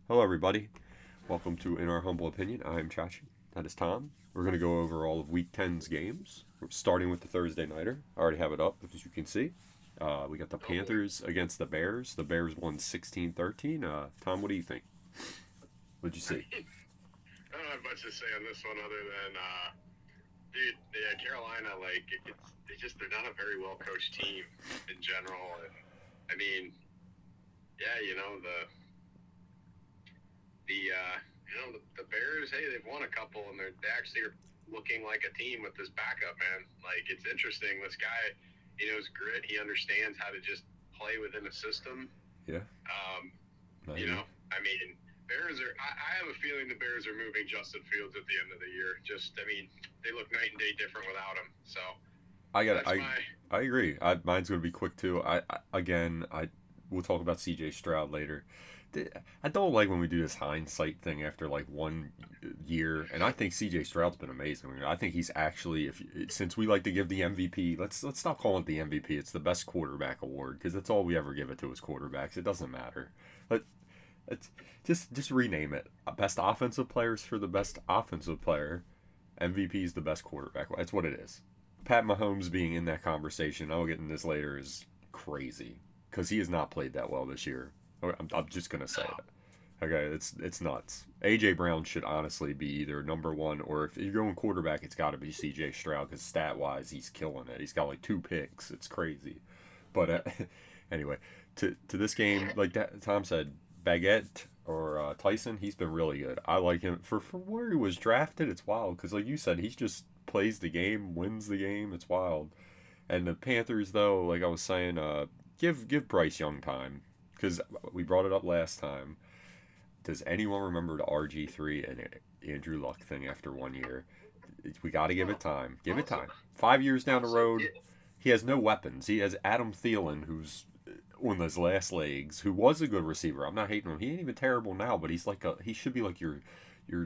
Hello, everybody. Welcome to In Our Humble Opinion. I'm Chachi. That is Tom. We're going to go over all of Week 10's games, starting with the Thursday Nighter. I already have it up, as you can see. We got the Oh boy. Panthers against the Bears. The Bears won 16-13. Tom, what do you think? What'd you I see? mean, I don't have much to say on this one other than, dude, yeah, Carolina, like, they're not a very well coached team in general. And I mean, yeah, the Bears, hey, they've won a couple and they actually are looking like a team with this backup, man. Like, it's interesting. This guy, he knows grit. He understands how to just play within a system. Yeah, Um, I you agree. know, I mean, I have a feeling the Bears are moving Justin Fields at the end of the year. I mean, they look night and day different without him. So I got. that's my, I agree. Mine's going to be quick too. I we'll talk about C.J. Stroud later. I don't like when we do this hindsight thing after like one year, and I think C.J. Stroud's been amazing. I think he's actually, if since we like to give the MVP, let's stop calling it the MVP. It's the best quarterback award because that's all we ever give it to as quarterbacks. It doesn't matter. Let it's just rename it. Best offensive players for the best offensive player. MVP is the best quarterback. That's what it is. Pat Mahomes being in that conversation, I'll get into this later, is crazy because he has not played that well this year. I'm just gonna say no, it. Okay, it's nuts. AJ Brown should honestly be either number one or if you're going quarterback, it's got to be CJ Stroud because stat wise, he's killing it. He's got like two picks. It's crazy. But anyway, to this game, like that, Tom said, Baguette or Tyson, he's been really good. I like him for where he was drafted. It's wild because, like you said, he's just plays the game, wins the game. It's wild. And the Panthers, though, like I was saying, give Bryce Young time because we brought it up last time. Does anyone remember the RG3 and Andrew Luck thing after 1 year? We got to give it oh, time. Give it also, time. 5 years down the also, road, he has no weapons. He has Adam Thielen, who's on his last legs, who was a good receiver. I'm not hating him. He ain't even terrible now, but he should be like your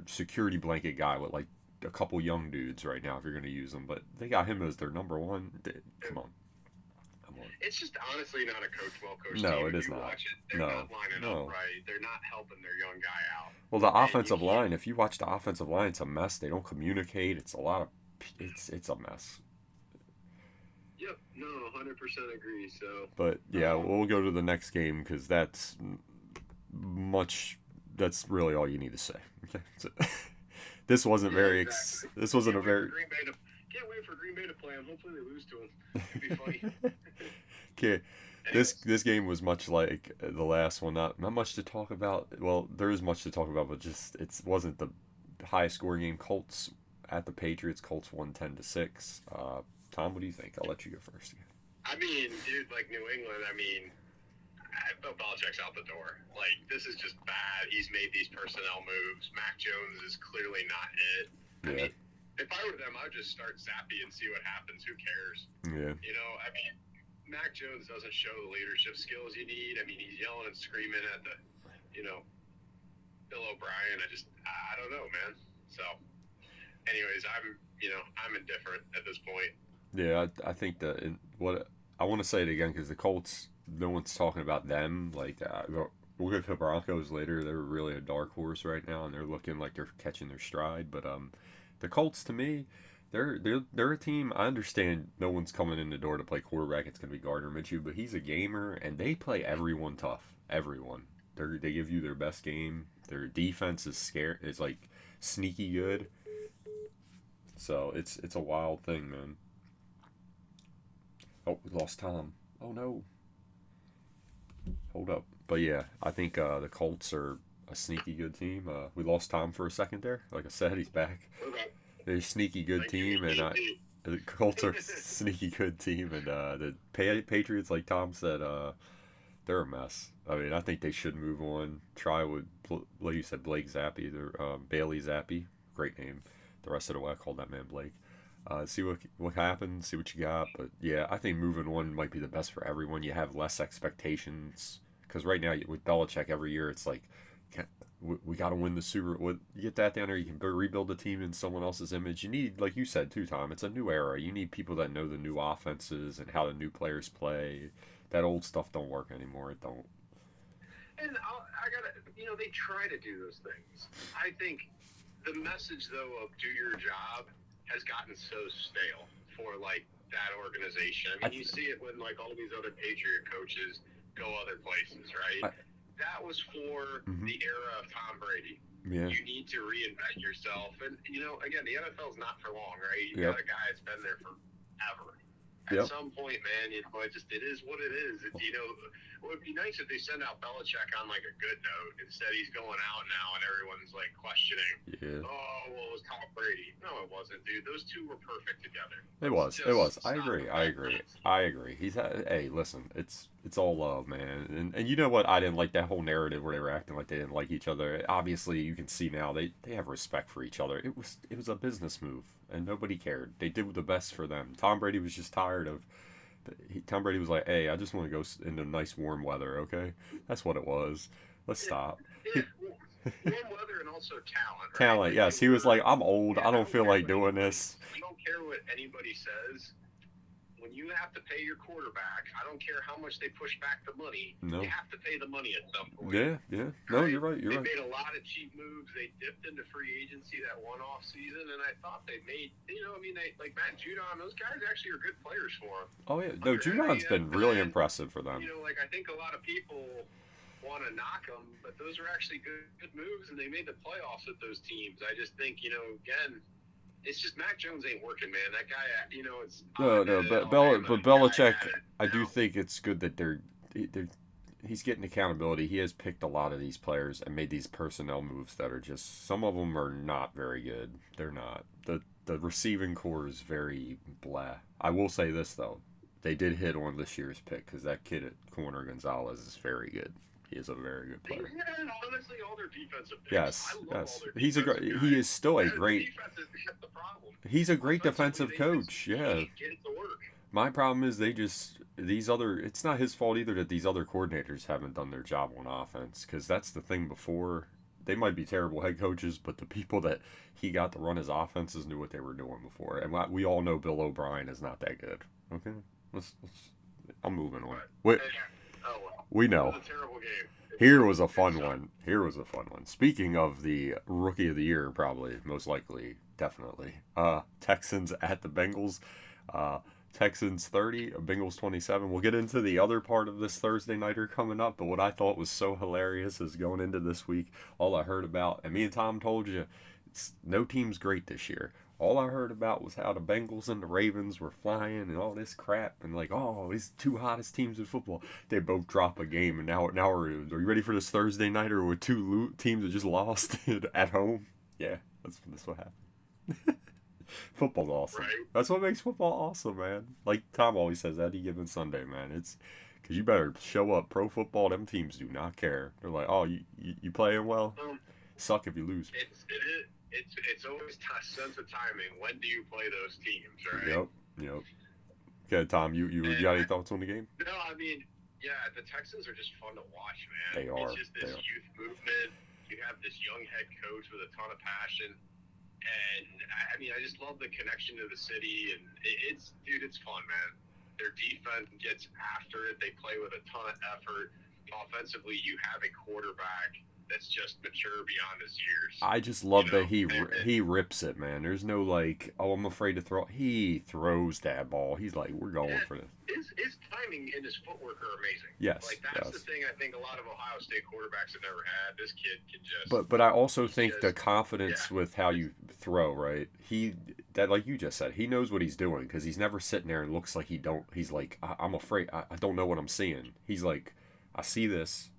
security blanket guy with like a couple young dudes right now if you're gonna use him. But they got him as their number one. Come on, come on. it's just honestly not a well coached No, team. it If is you not. watch it, they're No, not lining up no. right. They're not helping their young guy out, Well, the and you offensive can't. line. If you watch the offensive line, it's a mess. They don't communicate. It's a lot of. It's a mess. Yep, no, 100% agree. So, But yeah, um, we'll go to the next game because much. That's really all you need to say. Okay. So, this wasn't yeah, very. exactly. This wasn't Can't a wait for very. Green Bay to can't wait for Green Bay to play them. Hopefully they lose to them. It'd be funny. Okay. Anyways, This game was much like the last one. Not much to talk about. Well, there is much to talk about, but just it wasn't the highest scoring game. Colts at the Patriots. Colts won 10-6. Tom, what do you think? I'll let you go first. I mean, dude, like New England. I mean, Bill Belichick's out the door. Like, this is just bad. He's made these personnel moves. Mac Jones is clearly not it. I Yeah. mean, if I were them, I'd just start Zappy and see what happens. Who cares? Yeah. I mean, Mac Jones doesn't show the leadership skills you need. I mean, he's yelling and screaming at you know, Bill O'Brien. I don't know, man. So, anyways, I'm indifferent at this point. Yeah, I think that what I want to say it again because the Colts, no one's talking about them. Like we'll get to the Broncos later. They're really a dark horse right now, and they're looking like they're catching their stride. But the Colts to me, they're a team. I understand no one's coming in the door to play quarterback. It's going to be Gardner Minshew, but he's a gamer, and they play everyone tough. Everyone. They give you their best game. Their defense is scare is like sneaky good. So it's a wild thing, man. Oh, we lost Tom. Oh no. Hold up. But yeah, I think the Colts are a sneaky good team. We lost Tom for a second there. Like I said, he's back. Okay. They're a sneaky good Thank you, team, and AT&T. the Colts are a sneaky good team, and the Patriots, like Tom said, they're a mess. I mean, I think they should move on. Try with, like you said, Blake Zappi, Bailey Zappi, great name. The rest of the way, I called that man Blake. See what happens, see what you got. But yeah, I think moving one might be the best for everyone. You have less expectations because right now with Belichick every year it's like we got to win the Super. You get that down there, you can rebuild the team in someone else's image. You need, like you said too, Tom. It's a new era. You need people that know the new offenses and how the new players play. That old stuff don't work anymore. It don't. And I gotta, they try to do those things. I think the message though of do your job has gotten so stale for like that organization. I mean, you see it when like all these other Patriot coaches go other places, right? That was for the era of Tom Brady. Yeah. You need to reinvent yourself, and again, the NFL's not for long, right? You Yep. got a guy that's been there forever. Yep. At some point, man, it is what it is. It would be nice if they send out Belichick on like a good note. Instead, he's going out now, and everyone's like questioning. Yeah. Oh, well, it was Tom Brady. No, it wasn't, dude. Those two were perfect together. It was. I agree. Hey, listen, it's all love, man. And you know what? I didn't like that whole narrative where they were acting like they didn't like each other. Obviously, you can see now they have respect for each other. It was a business move, and nobody cared. They did the best for them. Tom Brady was just tired of. Tom Brady was like, "Hey, I just want to go into nice warm weather, okay?" That's what it was. Let's stop. Yeah. Warm weather and also talent. Right? Talent, yes. He was like, "I'm old. I don't feel like doing this." I don't care what anybody says. When you have to pay your quarterback, I don't care how much they push back the money. No. You have to pay the money at some point. Yeah. No, you're right. They made a lot of cheap moves. They dipped into free agency that one-off season, and I thought they made, they like Matt Judon, those guys actually are good players for them. Oh, yeah. No, Judon's been really impressive for them. Like I think a lot of people want to knock them, but those are actually good moves, and they made the playoffs with those teams. I just think, again, it's just Mac Jones ain't working, man. That guy, it's but Belichick, I do think it's good that he's getting accountability. He has picked a lot of these players and made these personnel moves that are just, some of them are not very good. They're not. The receiving core is very blah. I will say this though, they did hit on this year's pick because that kid at corner Gonzalez is very good. He is a very good player. And honestly, all their defensive picks. Yes. He's he is still a great. The problem. He's a great defensive coach. Yeah. Get it to work. My problem is it's not his fault either that these other coordinators haven't done their job on offense, because that's the thing before. They might be terrible head coaches, but the people that he got to run his offenses knew what they were doing before. And we all know Bill O'Brien is not that good. Okay? I'm moving on. We know. It was a terrible game. Here was a fun one. Speaking of the Rookie of the Year, probably, most likely, definitely. Texans at the Bengals. Texans 30, Bengals 27. We'll get into the other part of this Thursday nighter coming up, but what I thought was so hilarious is going into this week, all I heard about, and me and Tom told you, no team's great this year. All I heard about was how the Bengals and the Ravens were flying and all this crap, and like, oh, these two hottest teams in football. They both drop a game, and now are you ready for this Thursday nighter with two teams that just lost at home? Yeah, that's what happened. Football's awesome. Right. That's what makes football awesome, man. Like Tom always says, any given Sunday, man. It's because you better show up. Pro football, them teams do not care. They're like, oh, you playing well? Suck if you lose. It's always a sense of timing. When do you play those teams, right? Yep. Okay, Tom, you got any thoughts on the game? No, I mean, yeah, the Texans are just fun to watch, man. They are. It's just this youth movement. You have this young head coach with a ton of passion. And, I mean, I just love the connection to the city. And it's fun, man. Their defense gets after it. They play with a ton of effort. Offensively, you have a quarterback that's just mature beyond his years. I just love that he rips it, man. There's no like, oh, I'm afraid to throw. He throws that ball. He's like, we're going for this. His timing and his footwork are amazing. Yes, like that's the thing I think a lot of Ohio State quarterbacks have never had. This kid can just. But I also think the confidence with how you throw, right? That like you just said, he knows what he's doing because he's never sitting there and looks like he don't. He's like, I'm afraid. I don't know what I'm seeing. He's like, I see this.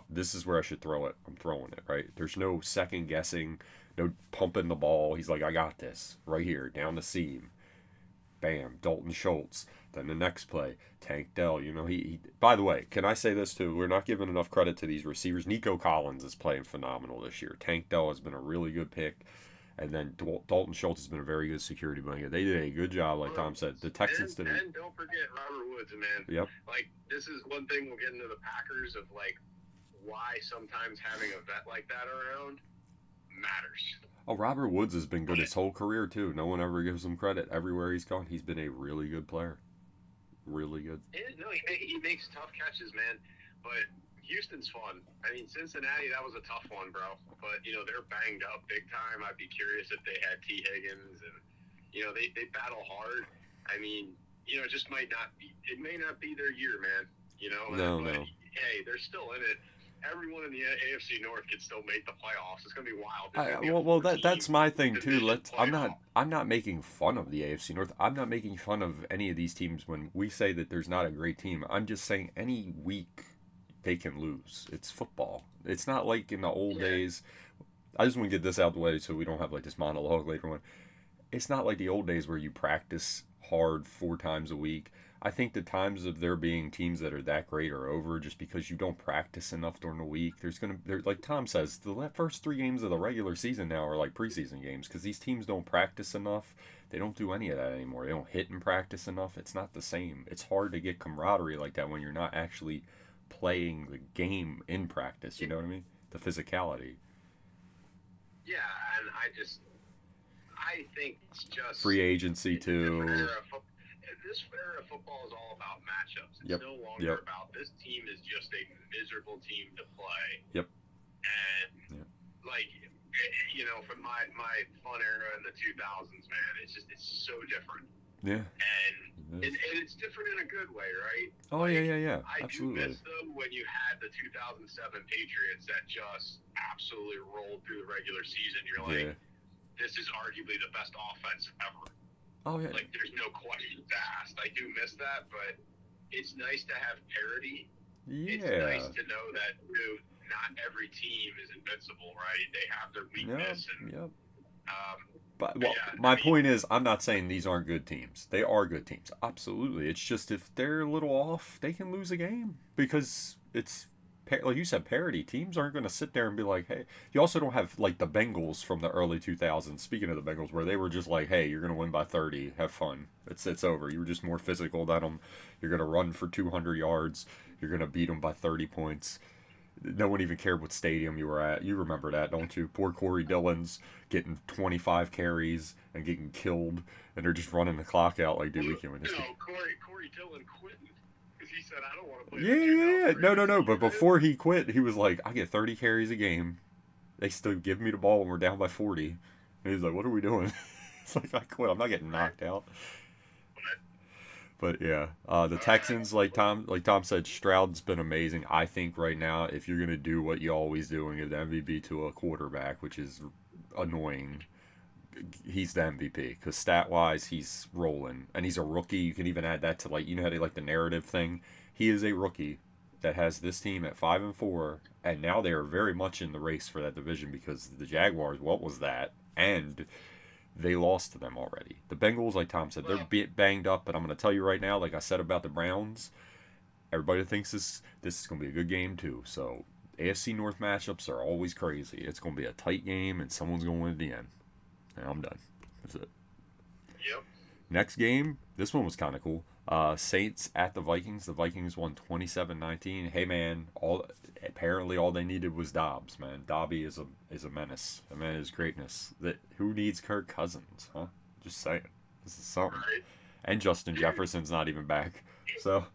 This is where I should throw it. I'm throwing it, right? There's no second guessing, no pumping the ball. He's like, I got this right here, down the seam. Bam, Dalton Schultz. Then the next play, Tank Dell. He by the way, can I say this too? We're not giving enough credit to these receivers. Nico Collins is playing phenomenal this year. Tank Dell has been a really good pick. And then Dalton Schultz has been a very good security blanket. They did a good job, like Tom said. The Texans did. And don't forget Robert Woods, man. Yep. Like, this is one thing we'll get into the Packers of, like, why sometimes having a vet like that around matters. Oh, Robert Woods has been good his whole career, too. No one ever gives him credit. Everywhere he's gone, he's been a really good player. Really good. No, he makes tough catches, man. But Houston's fun. I mean, Cincinnati, that was a tough one, bro. But, they're banged up big time. I'd be curious if they had T. Higgins. And, they battle hard. I mean, it just might not be – it may not be their year, man. No. Hey, they're still in it. Everyone in the AFC North can still make the playoffs. It's going to be wild. Well, that's my thing too. I'm playoff. not making fun of the AFC North. I'm not making fun of any of these teams when we say that there's not a great team. I'm just saying any week they can lose. It's football. It's not like in the old days. I just want to get this out of the way so we don't have like this monologue later on. It's not like the old days where you practice hard 4 times a week. I think the times of there being teams that are that great are over just because you don't practice enough during the week. Like Tom says, the first 3 games of the regular season now are like preseason games because these teams don't practice enough. They don't do any of that anymore. They don't hit and practice enough. It's not the same. It's hard to get camaraderie like that when you're not actually playing the game in practice. You know what I mean? The physicality. Yeah, and I think it's just free agency too. This era of football is all about matchups. It's no longer about this team is just a miserable team to play. Yep. And from my fun era in the 2000s, man, it's so different. Yeah. And it's different in a good way, right? Oh yeah. I Absolutely. do miss them when you had the 2007 Patriots that just absolutely rolled through the regular season. You're like, this is arguably the best offense ever. Oh yeah. Like there's no questions asked. I do miss that, but it's nice to have parity. Yeah. It's nice to know that not every team is invincible, right? They have their weakness. My point is, I'm not saying these aren't good teams. They are good teams. Absolutely. It's just if they're a little off, they can lose a game because it's like you said, parity. Teams aren't going to sit there and be like, hey. You also don't have like the Bengals from the early 2000s. Speaking of the Bengals, where they were just like, hey, you're going to win by 30. Have fun. It's over. You were just more physical than them. You're going to run for 200 yards. You're going to beat them by 30 points. No one even cared what stadium you were at. You remember that, don't you? Poor Corey Dillon's getting 25 carries and getting killed, and they're just running the clock out like, dude, we can't win this game. Corey Dillon quit because he said, I don't want to play. Yeah. No. But before he quit, he was like, I get 30 carries a game. They still give me the ball when we're down by 40. And he's like, what are we doing? It's like, I quit. I'm not getting knocked out. But yeah, the Texans, like Tom said, Stroud's been amazing. I think right now, if you're gonna do what you always do and give the MVP to a quarterback, which is annoying, he's the MVP because stat wise, he's rolling, and he's a rookie. You can even add that to how they like the narrative thing. He is a rookie that has this team at 5-4, and now they are very much in the race for that division because the Jaguars. What was that? And they lost to them already. The Bengals, like Tom said, they're banged up, but I'm going to tell you right now, like I said about the Browns, everybody thinks this is going to be a good game too. So AFC North matchups are always crazy. It's going to be a tight game, and someone's going to win at the end. And I'm done. That's it. Yep. Next game, this one was kind of cool. Saints at the Vikings. The Vikings won 27-19. Hey man, apparently all they needed was Dobbs. Man, Dobby is a menace. A man is greatness. Who needs Kirk Cousins? Huh? Just saying. This is something. Right. And Justin Jefferson's not even back. So.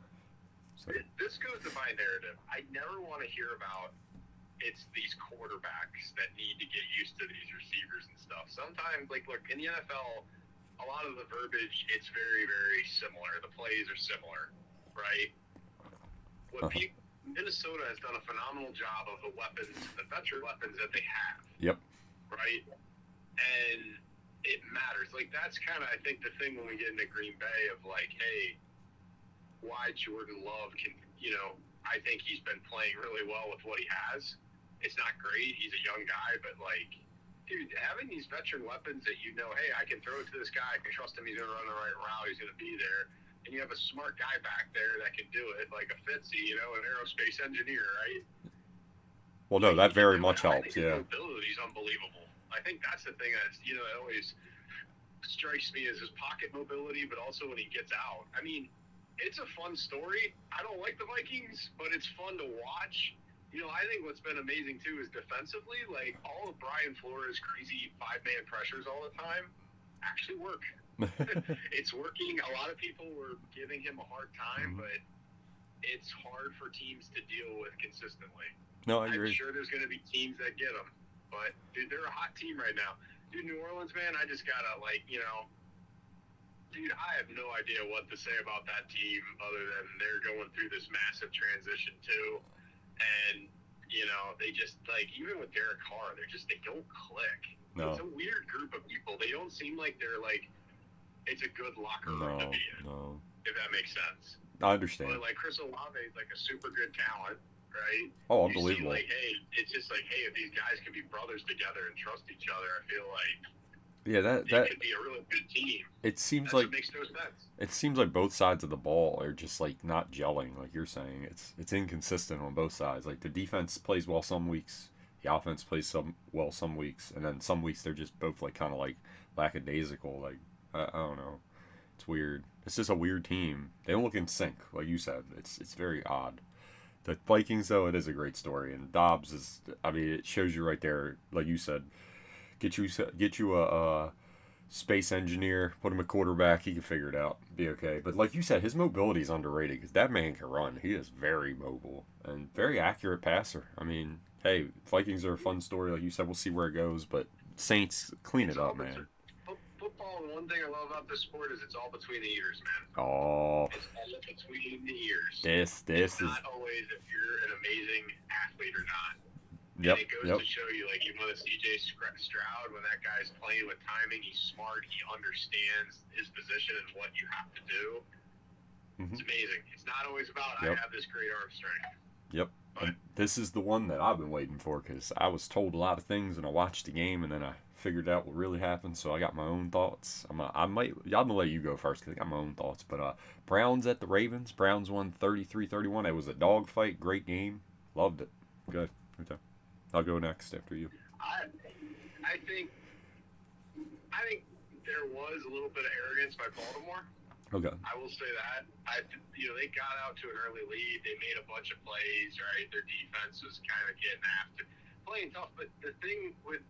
This goes to my narrative. I never want to hear about it's these quarterbacks that need to get used to these receivers and stuff. Sometimes, look, in the NFL, a lot of the verbiage, it's very, very similar. The plays are similar, right? Minnesota has done a phenomenal job of the weapons, the veteran weapons that they have. Yep. Right? And it matters. That's kind of, I think, the thing when we get into Green Bay of hey, why Jordan Love can, I think he's been playing really well with what he has. It's not great. He's a young guy, but dude, having these veteran weapons that hey, I can throw it to this guy. I can trust him. He's going to run the right route. He's going to be there. And you have a smart guy back there that can do it, like a Fitzy, an aerospace engineer, right? Well, no, that very much helps, yeah. His mobility is unbelievable. I think that's the thing that, that always strikes me as his pocket mobility, but also when he gets out. I mean, it's a fun story. I don't like the Vikings, but it's fun to watch. I think what's been amazing, too, is defensively, all of Brian Flores' crazy five-man pressures all the time actually work. It's working. A lot of people were giving him a hard time, but it's hard for teams to deal with consistently. No, I I'm agree. sure there's going to be teams that get them, but dude, they're a hot team right now. Dude, New Orleans, man, I just gotta dude, I have no idea what to say about that team other than they're going through this massive transition too, and they just even with Derek Carr, they don't click. No. It's a weird group of people. They don't seem like they're it's a good locker room to No, be in, no. if that makes sense. I understand. But Chris Olave is a super good talent, right? Oh, You see, unbelievable. hey, it's just hey, if these guys can be brothers together and trust each other, I feel like Yeah, it could be a really good team. it seems That's like what makes no sense. it seems like both sides of the ball are just not gelling, like you're saying. It's inconsistent on both sides. Like the defense plays well some weeks, the offense plays some weeks, and then some weeks they're just both kind of lackadaisical. I don't know. It's weird. It's just a weird team. They don't look in sync, like you said. It's very odd. The Vikings, though, it is a great story, and Dobbs is. I mean, it shows you right there, like you said. Get you a space engineer, put him a quarterback, he can figure it out, be okay. But like you said, his mobility is underrated because that man can run. He is very mobile and very accurate passer. I mean, hey, Vikings are a fun story, like you said. We'll see where it goes, but Saints clean It's it all up, man. football. And one thing I love about this sport is it's all between the ears, man. Oh, It's all between the ears. this It's is not always if you're an amazing athlete or not. And yep, it goes yep. to show you, even with CJ Stroud, when that guy's playing with timing, he's smart, he understands his position and what you have to do. Hmm. It's amazing. It's not always about, I Yep, have this great arm strength. yep. But, And this is the one that I've been waiting for because I was told a lot of things and I watched the game and then I figured out what really happened. So I got my own thoughts. I'm gonna let you go first because I got my own thoughts. But Browns at the Ravens. Browns won 33-31. It was a dogfight. Great game. Loved it. Good. Okay. I'll go next after you. I, I think I think there was a little bit of arrogance by Baltimore. Okay. I will say that. They got out to an early lead. They made a bunch of plays, right? Their defense was kind of getting after, playing tough. But the thing with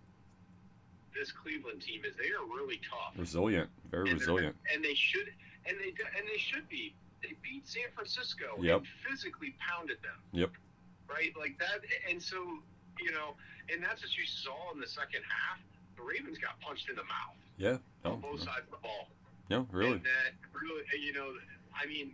this Cleveland team is they are really tough, Resilient. Very resilient. and they should, and they should be. They beat San Francisco Yep. and physically pounded them, Yep. right? Like that, and so and that's what you saw in the second half. The Ravens got punched in the mouth Yeah. on No. both No. sides of the ball. No. Really. And that really,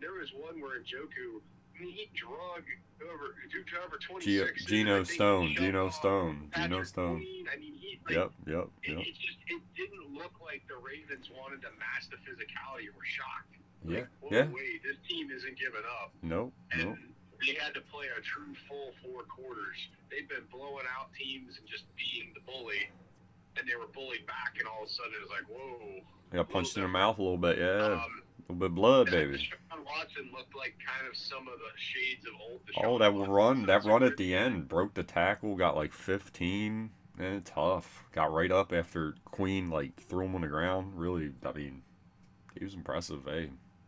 there was one where Njoku, he drug over 26. Geno Stone. Geno Stone. Geno Patrick Stone. Queen. I mean, Yep. Yep. Yep. it didn't look like the Ravens wanted to match the physicality. We're shocked. Yeah. Whoa, Yeah. wait, this team isn't giving up. Nope. And Nope. they had to play a true full 4 quarters. They've been blowing out teams and just being the bully, and they were bullied back, and all of a sudden it was like, whoa. I got punched in the mouth a little bit. Yeah. Um, A little bit of blood, baby. Deshaun Watson looked like kind of some of the shades of old Deshaun Oh, that Watson. run, that run at the end broke the tackle, got 15, and tough. Got right up after Queen threw him on the ground. Really, I mean, he was impressive.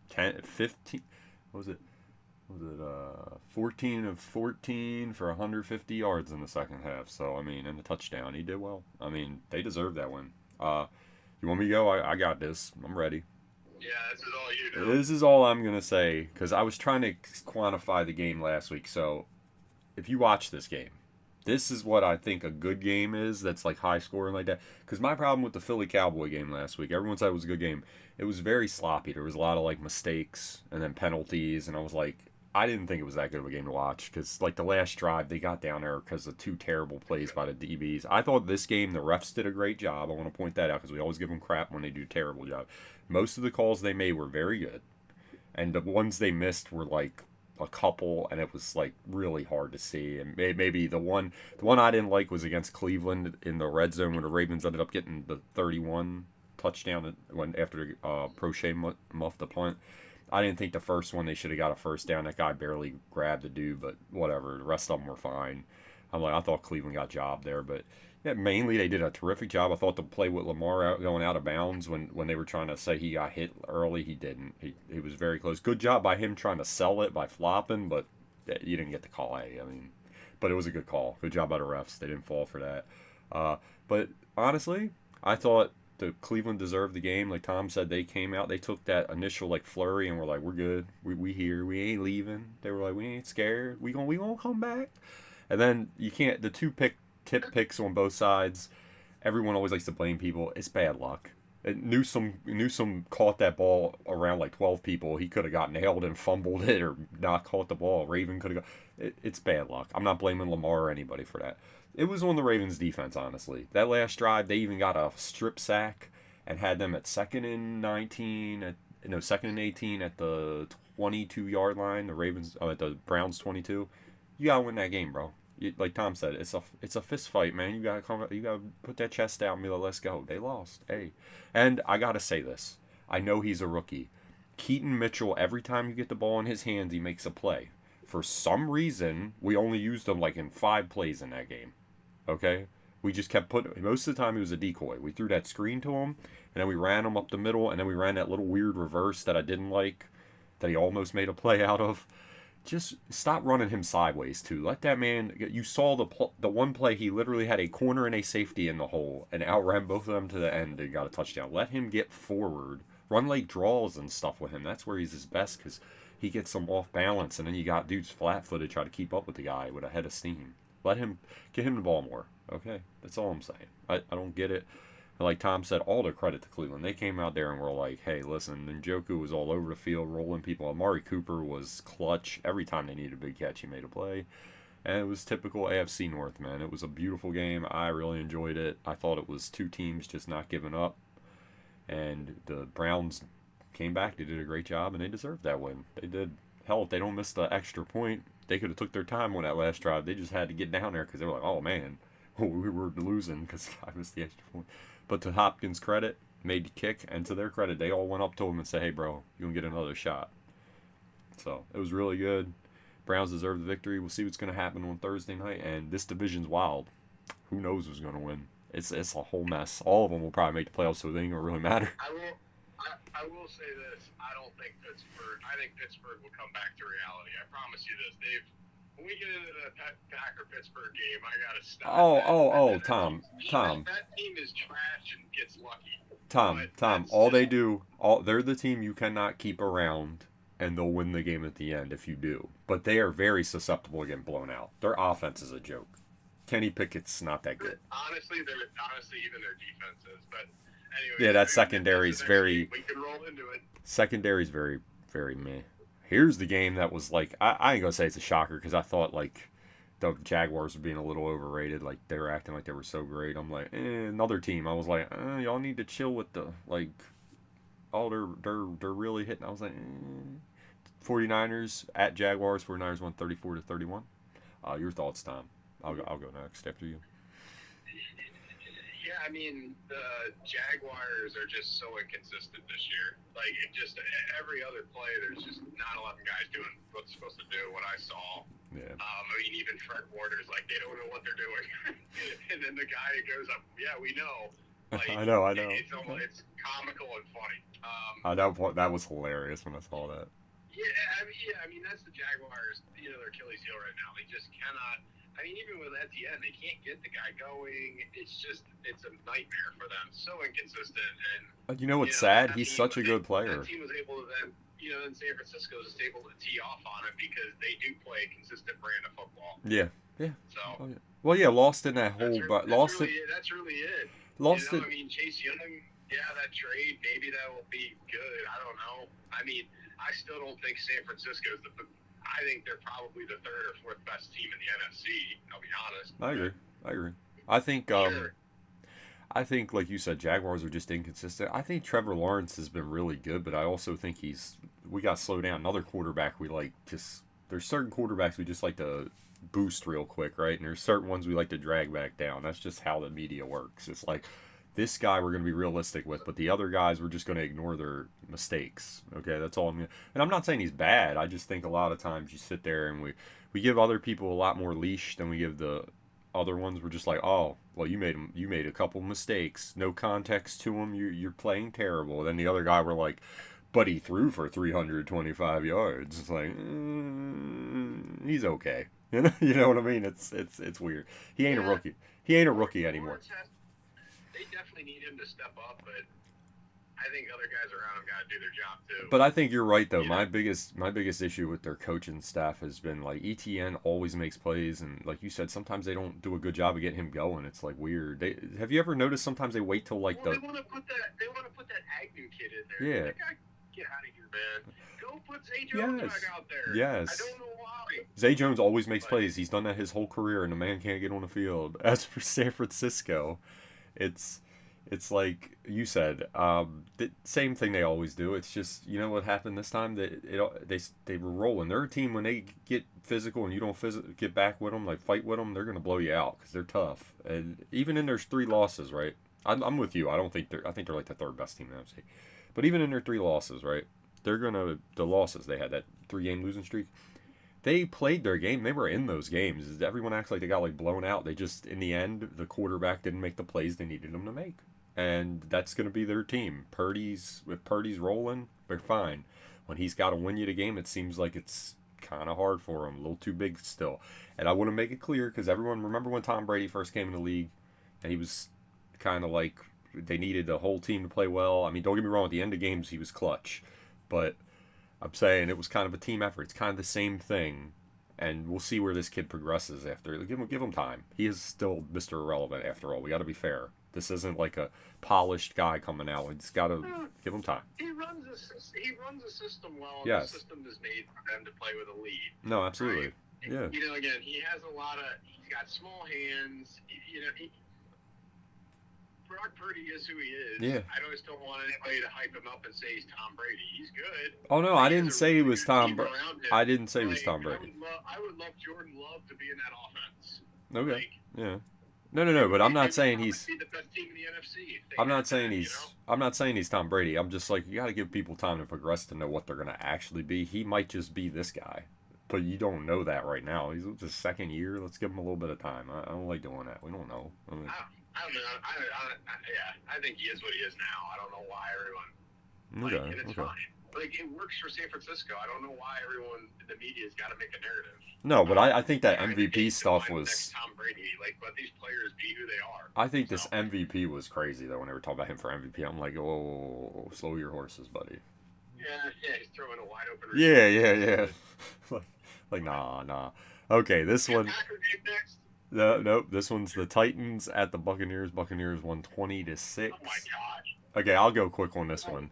10, 15, what was it? 14 of 14 for 150 yards in the second half. So I mean, and the touchdown, he did well. I mean, they deserved that win. You want me to go? I got this. I'm ready. Yeah, this is all you know. This is all I'm going to say because I was trying to quantify the game last week. So if you watch this game, this is what I think a good game is that's high scoring like that. Because my problem with the Philly Cowboy game last week, everyone said it was a good game. It was very sloppy. There was a lot of mistakes and then penalties. And I was I didn't think it was that good of a game to watch because the last drive they got down there because of 2 terrible plays by the DBs. I thought this game the refs did a great job. I want to point that out because we always give them crap when they do a terrible job. Most of the calls they made were very good, and the ones they missed were a couple, and it was really hard to see. And maybe the one I didn't like was against Cleveland in the red zone when the Ravens ended up getting the 31 touchdown after Prochet muffed the punt. I didn't think the first one they should have got a first down. That guy barely grabbed the dude, but whatever. The rest of them were fine. I thought Cleveland got job there, but yeah, mainly they did a terrific job. I thought the play with Lamar going out of bounds when they were trying to say he got hit early, he didn't. He was very close. Good job by him trying to sell it by flopping, but you didn't get the call. I mean, but it was a good call. Good job by the refs. They didn't fall for that. But honestly, I thought the Cleveland deserved the game. Like Tom said, they came out, they took that initial like flurry, and were like, we're good, we here, we ain't leaving. They were like, we ain't scared, we gonna come back. And then you can't the tip picks on both sides. Everyone always likes to blame people. It's bad luck. Newsome caught that ball around like 12 people. He could have got nailed and fumbled it or not caught the ball. Raven could have got. It's bad luck. I'm not blaming Lamar or anybody for that. It was on the Ravens' defense, honestly. That last drive, they even got a strip sack and had them at second and 18 at the 22-yard line. The Ravens, at the Browns 22. You gotta win that game, bro. Like Tom said, it's a fist fight, man. You gotta put that chest out and be like, let's go. They lost, hey, and I gotta say this. I know he's a rookie. Keaton Mitchell. Every time you get the ball in his hands, he makes a play. For some reason, we only used him like in 5 plays in that game. Okay, we just kept putting. Most of the time, he was a decoy. We threw that screen to him, and then we ran him up the middle, and then we ran that little weird reverse that I didn't like, that he almost made a play out of. Just stop running him sideways too. Let that man. You saw the one play he literally had a corner and a safety in the hole and outran both of them to the end and got a touchdown. Let him get forward, run like draws and stuff with him. That's where he's his best because he gets some off balance and then you got dudes flat-footed try to keep up with the guy with a head of steam. Let him get him the ball more. Okay, that's all I'm saying. I don't get it. Like Tom said, all the credit to Cleveland. They came out there and were like, hey, listen, Njoku was all over the field, rolling people. Amari Cooper was clutch. Every time they needed a big catch, he made a play. And it was typical AFC North, man. It was a beautiful game. I really enjoyed it. I thought it was 2 teams just not giving up. And the Browns came back. They did a great job, and they deserved that win. They did. Hell, if they don't miss the extra point, they could have took their time on that last drive. They just had to get down there because they were like, oh, man, we were losing because I missed the extra point. But to Hopkins' credit, made the kick, and to their credit, they all went up to him and said, hey, bro, you're going to get another shot. So it was really good. Browns deserve the victory. We'll see what's going to happen on Thursday night, and this division's wild. Who knows who's going to win? It's a whole mess. All of them will probably make the playoffs, so it ain't going to really matter. I will say this. I don't think Pittsburgh. I think Pittsburgh will come back to reality. I promise you this. When we get into the Packer-Pittsburgh game, I got to stop. Tom. That team is trash and gets lucky. Tom. They're the team you cannot keep around, and they'll win the game at the end if you do. But they are very susceptible to getting blown out. Their offense is a joke. Kenny Pickett's not that good. Honestly, even their defense is. But anyway. Yeah, that secondary's very. We can roll into it. Secondary's very, very meh. Here's the game that was like, I ain't gonna say it's a shocker because I thought like the Jaguars were being a little overrated. Like they were acting like they were so great. I'm like, another team. I was like, y'all need to chill with the like. Oh, they're really hitting. I was like, 49ers at Jaguars. 49ers won 34-31. Your thoughts, Tom? I'll go next after you. Yeah, I mean, the Jaguars are just so inconsistent this year. Like, every other play, there's just not 11 guys doing what they're supposed to do, what I saw. Yeah. I mean, even Fred Warner's like, they don't know what they're doing. And then the guy goes up, yeah, we know. Like, I know. It's comical and funny. That was hilarious when I saw that. Yeah, I mean, that's the Jaguars, their Achilles heel right now. They just cannot. I mean, even with Etienne, they can't get the guy going. It's a nightmare for them. So inconsistent. And you know what's sad? He's such a good player. That team was able to then, in San Francisco, was able to tee off on it because they do play a consistent brand of football. Yeah. So. Oh, yeah. Well, yeah, lost in that hole, but lost it. That's really it. Lost it. I mean, Chase Young. Yeah, that trade, maybe that will be good. I don't know. I mean, I still don't think San Francisco is I think they're probably the 3rd or 4th best team in the NFC. I'll be honest. I agree. I think, like you said, Jaguars are just inconsistent. I think Trevor Lawrence has been really good, but I also think we got to slow down. Another quarterback there's certain quarterbacks we just like to boost real quick, right? And there's certain ones we like to drag back down. That's just how the media works. It's like, this guy we're going to be realistic with, but the other guys we're just going to ignore their mistakes. Okay, that's all and I'm not saying he's bad. I just think a lot of times you sit there and we give other people a lot more leash than we give the other ones. We're just like, oh, well, you made a couple mistakes. No context to them. You're playing terrible. Then the other guy we're like, but he threw for 325 yards. It's like, he's okay. You know what I mean? It's weird. He ain't a rookie. He ain't a rookie anymore. they definitely need him to step up, but I think other guys around him got to do their job too. But I think you're right though. You know, My biggest issue with their coaching staff has been like ETN always makes plays, and like you said, sometimes they don't do a good job of getting him going. It's like weird. Have you ever noticed sometimes they wait till like well, they want to put that Agnew kid in there. yeah. That guy, get out of here, man. Go put Zay Jones Yes. back out there. Yes. I don't know why. Zay Jones always makes But plays. He's done that his whole career, and the man can't get on the field. As for San Francisco, it's it's like you said, the same thing they always do. It's just you know what happened this time. They were rolling. They're a team when they get physical and you don't get back with them, like fight with them, they're gonna blow you out because they're tough. And even in their 3 losses, right? I'm with you. I think they're like the third best team in the NFC. But even in their 3 losses, right? The losses they had that 3-game losing streak. They played their game. They were in those games. Everyone acts like they got like blown out. They just in the end the quarterback didn't make the plays they needed him to make, and that's going to be their team. If Purdy's rolling, they're fine. When he's got to win you the game, it seems like it's kind of hard for him. A little too big still. And I want to make it clear because everyone remember when Tom Brady first came in the league, and he was kind of like they needed the whole team to play well. I mean, don't get me wrong. At the end of games, he was clutch, but I'm saying it was kind of a team effort. It's kind of the same thing, and we'll see where this kid progresses after. Give him time. He is still Mr. Irrelevant after all. We got to be fair. This isn't like a polished guy coming out. We just got to give him time. he runs a system well, and Yes. the system is made for them to play with a lead. No, absolutely. Right? Yeah. You know, again, he's got small hands. You know, Brock Purdy is who he is. Yeah. I just don't want anybody to hype him up and say he's Tom Brady. He's good. Oh no, I didn't say he was Tom. Brady. I didn't say he was Tom Brady. I would love Jordan Love to be in that offense. Okay. Like, Yeah. No. But I'm not saying They would he's. be the best team in the NFC. if they I'm had not saying that, he's. you know? I'm not saying he's Tom Brady. I'm just like you got to give people time to progress to know what they're gonna actually be. He might just be this guy, but you don't know that right now. He's his second year. Let's give him a little bit of time. I don't like doing that. We don't know. I mean, I don't know. I think he is what he is now. I don't know why everyone. okay. And it's Okay. fine. Like, it works for San Francisco. I don't know why everyone in the media's got to make a narrative. No, but I think that I think MVP they stuff define the was. next Tom Brady. Like, let these players be who they are. I think this So, MVP was crazy though. When they were talking about him for MVP, I'm like, oh, slow your horses, buddy. yeah, he's throwing a wide open. Yeah. like nah. Okay, this one. Packer game next. Nope. This one's the Titans at the Buccaneers. Buccaneers won 20-6. Oh my gosh. Okay, I'll go quick on this one.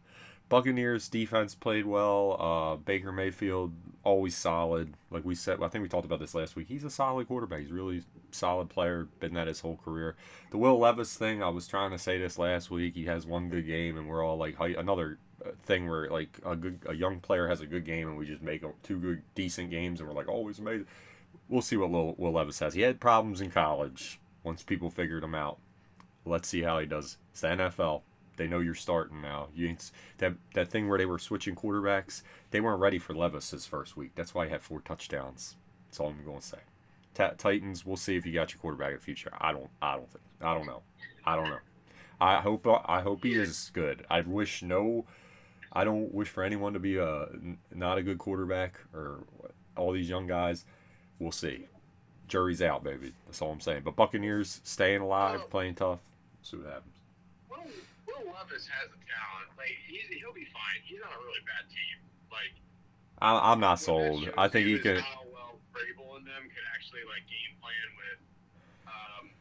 Buccaneers defense played well. Baker Mayfield always solid. Like we said, I think we talked about this last week. He's a solid quarterback. He's a really solid player. Been that his whole career. The Will Levis thing. I was trying to say this last week. He has one good game, and we're all like another thing where like a young player has a good game, and we just make 2 good decent games, and we're like, oh, he's amazing. We'll see what Will Levis has. He had problems in college. Once people figured him out, let's see how he does. It's the NFL. They know you're starting now. You ain't, that thing where they were switching quarterbacks. They weren't ready for Levis his first week. That's why he had 4 touchdowns. That's all I'm going to say. Titans. We'll see if you got your quarterback in the future. I don't know. I hope he is good. I don't wish for anyone to be not a good quarterback or all these young guys. We'll see. Jury's out, baby. That's all I'm saying. But Buccaneers staying alive, playing tough. See what happens. Will Levis has the talent. Like, he'll be fine. He's on a really bad team. Like, I'm not what that sold. shows I think you he is can. How well Vrabel and them could actually like game plan with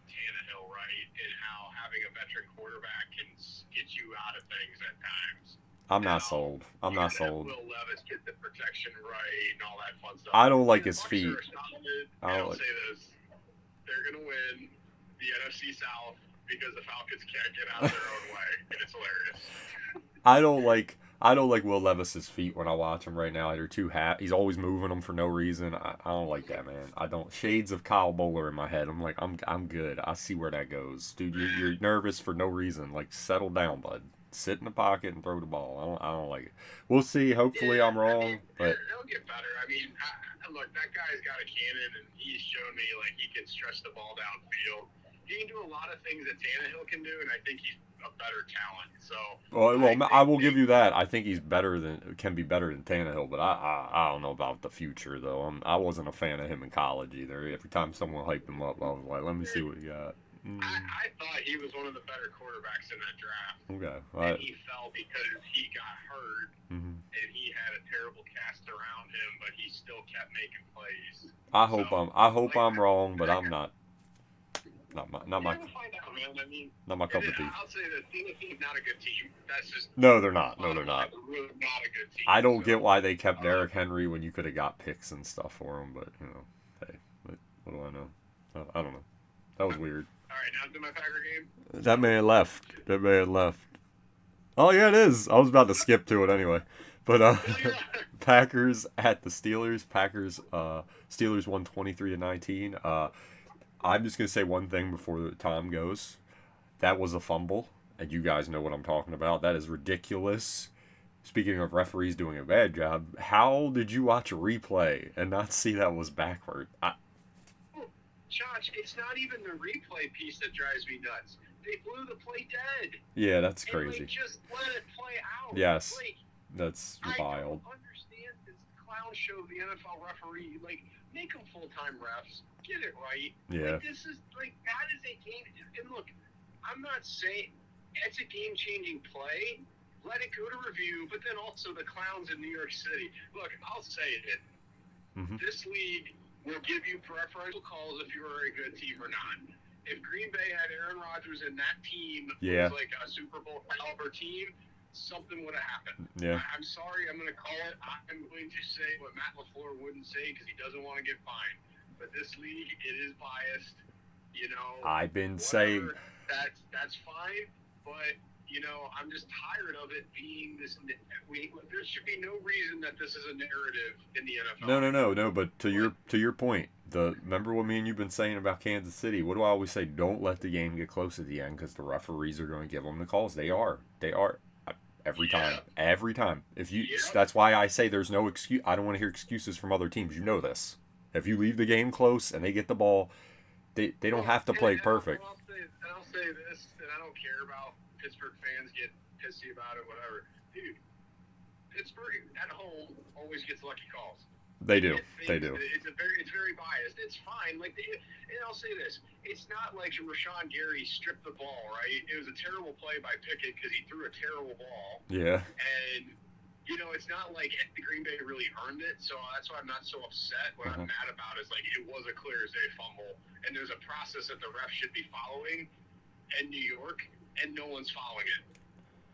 Tannehill, right? And how having a veteran quarterback can get you out of things at times. I'm not sold. I'm not sold. Will Levis get the protection right and all that fun stuff. I don't like The his Bucs feet. are solid. I don't I'll like- say this: they're gonna win the NFC South because the Falcons can't get out of their own way, and it's hilarious. I don't like Will Levis's feet when I watch him right now. They're too He's always moving them for no reason. I don't like that, man. I don't. Shades of Kyle Bowler in my head. I'm like, I'm good. I see where that goes, dude. You're nervous for no reason. Like, settle down, bud. Sit in the pocket and throw the ball. I don't like it. We'll see. Hopefully, I'm wrong, but He'll get better. I mean, look, that guy's got a cannon, and he's shown me like he can stretch the ball downfield. He can do a lot of things that Tannehill can do, and I think he's a better talent. So, I will give you that. I think he's can be better than Tannehill, but I don't know about the future though. I wasn't a fan of him in college either. Every time someone hyped him up, I was like, let me see what he got. I thought he was one of the better quarterbacks in that draft. Okay. And he fell because he got hurt, Mm-hmm. and he had a terrible cast around him, but he still kept making plays. I hope I'm wrong, but I'm not. Not my We'll find out, man. I mean, not my cup of tea. I'll say that Tennessee's not a good team. That's just No, they're not. No, they're not. Really not a good team. I don't get why they kept Derrick Henry when you could have got picks and stuff for him, but hey, what do I know? I don't know. That was weird. All right, now to my Packer game. That man left. Oh yeah, it is. I was about to skip to it anyway, but Packers at the Steelers. Steelers won 23-19. I'm just gonna say one thing before the time goes. That was a fumble, and you guys know what I'm talking about. That is ridiculous. Speaking of referees doing a bad job, how did you watch a replay and not see that was backward? Josh, it's not even the replay piece that drives me nuts. They blew the play dead. Yeah, that's crazy. And just let it play out. Yes, that's wild. I don't understand this clown show of the NFL referee. Make them full-time refs. Get it right. Yeah. This is, that is a game. And look, I'm not saying it's a game-changing play. Let it go to review, but then also the clowns in New York City. Look, I'll say it. Mm-hmm. This league will give you preferential calls if you are a good team or not. If Green Bay had Aaron Rodgers and that team was like a Super Bowl caliber team, something would have happened. Yeah. I'm sorry, I'm going to call it. I'm going to say what Matt LaFleur wouldn't say because he doesn't want to get fined. But this league, it is biased. I've been saying that's fine, but I'm just tired of it being this. There should be no reason that this is a narrative in the NFL. No. But to your point, remember what me and you've been saying about Kansas City. What do I always say? Don't let the game get close at the end because the referees are going to give them the calls. They are every time. That's why I say there's no excuse. I don't want to hear excuses from other teams. You know this. If you leave the game close and they get the ball, they don't have to play perfect. I'll say this, and I don't care about Pittsburgh fans get pissy about it, whatever. Dude, Pittsburgh at home always gets lucky calls. They do. It's very biased. It's fine. And I'll say this: it's not like Rashawn Gary stripped the ball, right? It was a terrible play by Pickett because he threw a terrible ball. Yeah. And it's not like the Green Bay really earned it, so that's why I'm not so upset. What I'm mad about is it was a clear as day fumble, and there's a process that the ref should be following in New York, and no one's following it.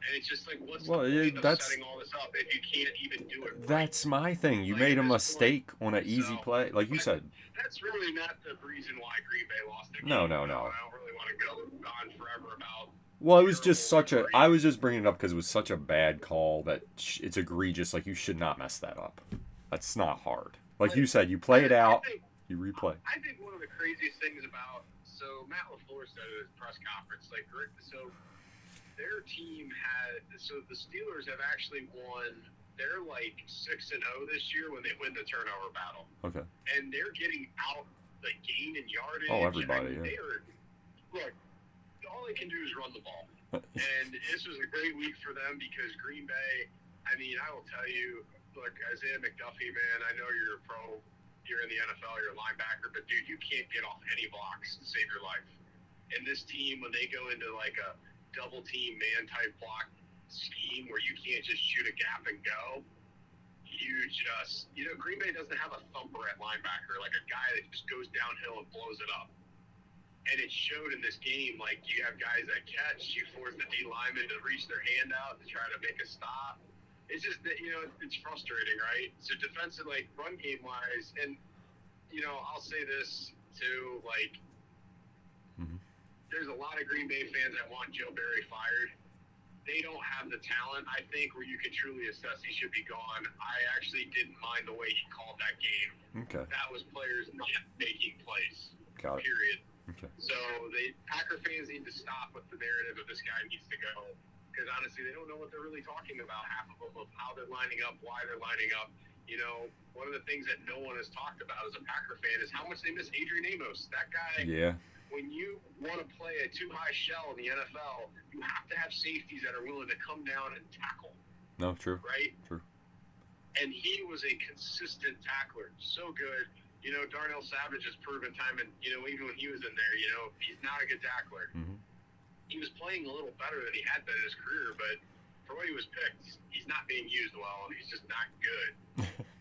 And it's just what's the point of setting all this up if you can't even do it right? That's my thing. You made a mistake on an easy play, like you said. That's really not the reason why Green Bay lost the game. No. I don't really want to go on forever about. Well, it was just I was just bringing it up because it was such a bad call that it's egregious. You should not mess that up. That's not hard. Like you said, you play it out, you replay. I think one of the craziest things about, Matt LaFleur said at his press conference, their team the Steelers have actually won, they're 6-0 this year when they win the turnover battle. Okay. And they're getting out the gain in yardage. Oh, everybody, Look, all they can do is run the ball. And this was a great week for them because Green Bay, I will tell you, look, Isaiah McDuffie, man, I know you're a pro, you're in the NFL, you're a linebacker, but dude, you can't get off any blocks to save your life. And this team, when they go into a double team man type block scheme where you can't just shoot a gap and go, Green Bay doesn't have a thumper at linebacker, a guy that just goes downhill and blows it up. And it showed in this game, you have guys that catch, you force the D lineman to reach their hand out to try to make a stop. It's just that, it's frustrating, right? So defensive, run game wise, and, I'll say this too, there's a lot of Green Bay fans that want Joe Barry fired. They don't have the talent, I think, where you can truly assess he should be gone. I actually didn't mind the way he called that game. Okay. That was players not making plays. Got it. Period. Okay. So Packer fans need to stop with the narrative of this guy needs to go. Because honestly, they don't know what they're really talking about, half of them, of how they're lining up, why they're lining up. One of the things that no one has talked about as a Packer fan is how much they miss Adrian Amos. That guy, when you want to play a too-high shell in the NFL, you have to have safeties that are willing to come down and tackle. No, true. Right? True. And he was a consistent tackler. So good. Darnell Savage has proven time, and even when he was in there, he's not a good tackler. Mm-hmm. He was playing a little better than he had been in his career, but for what he was picked, he's not being used well, and he's just not good.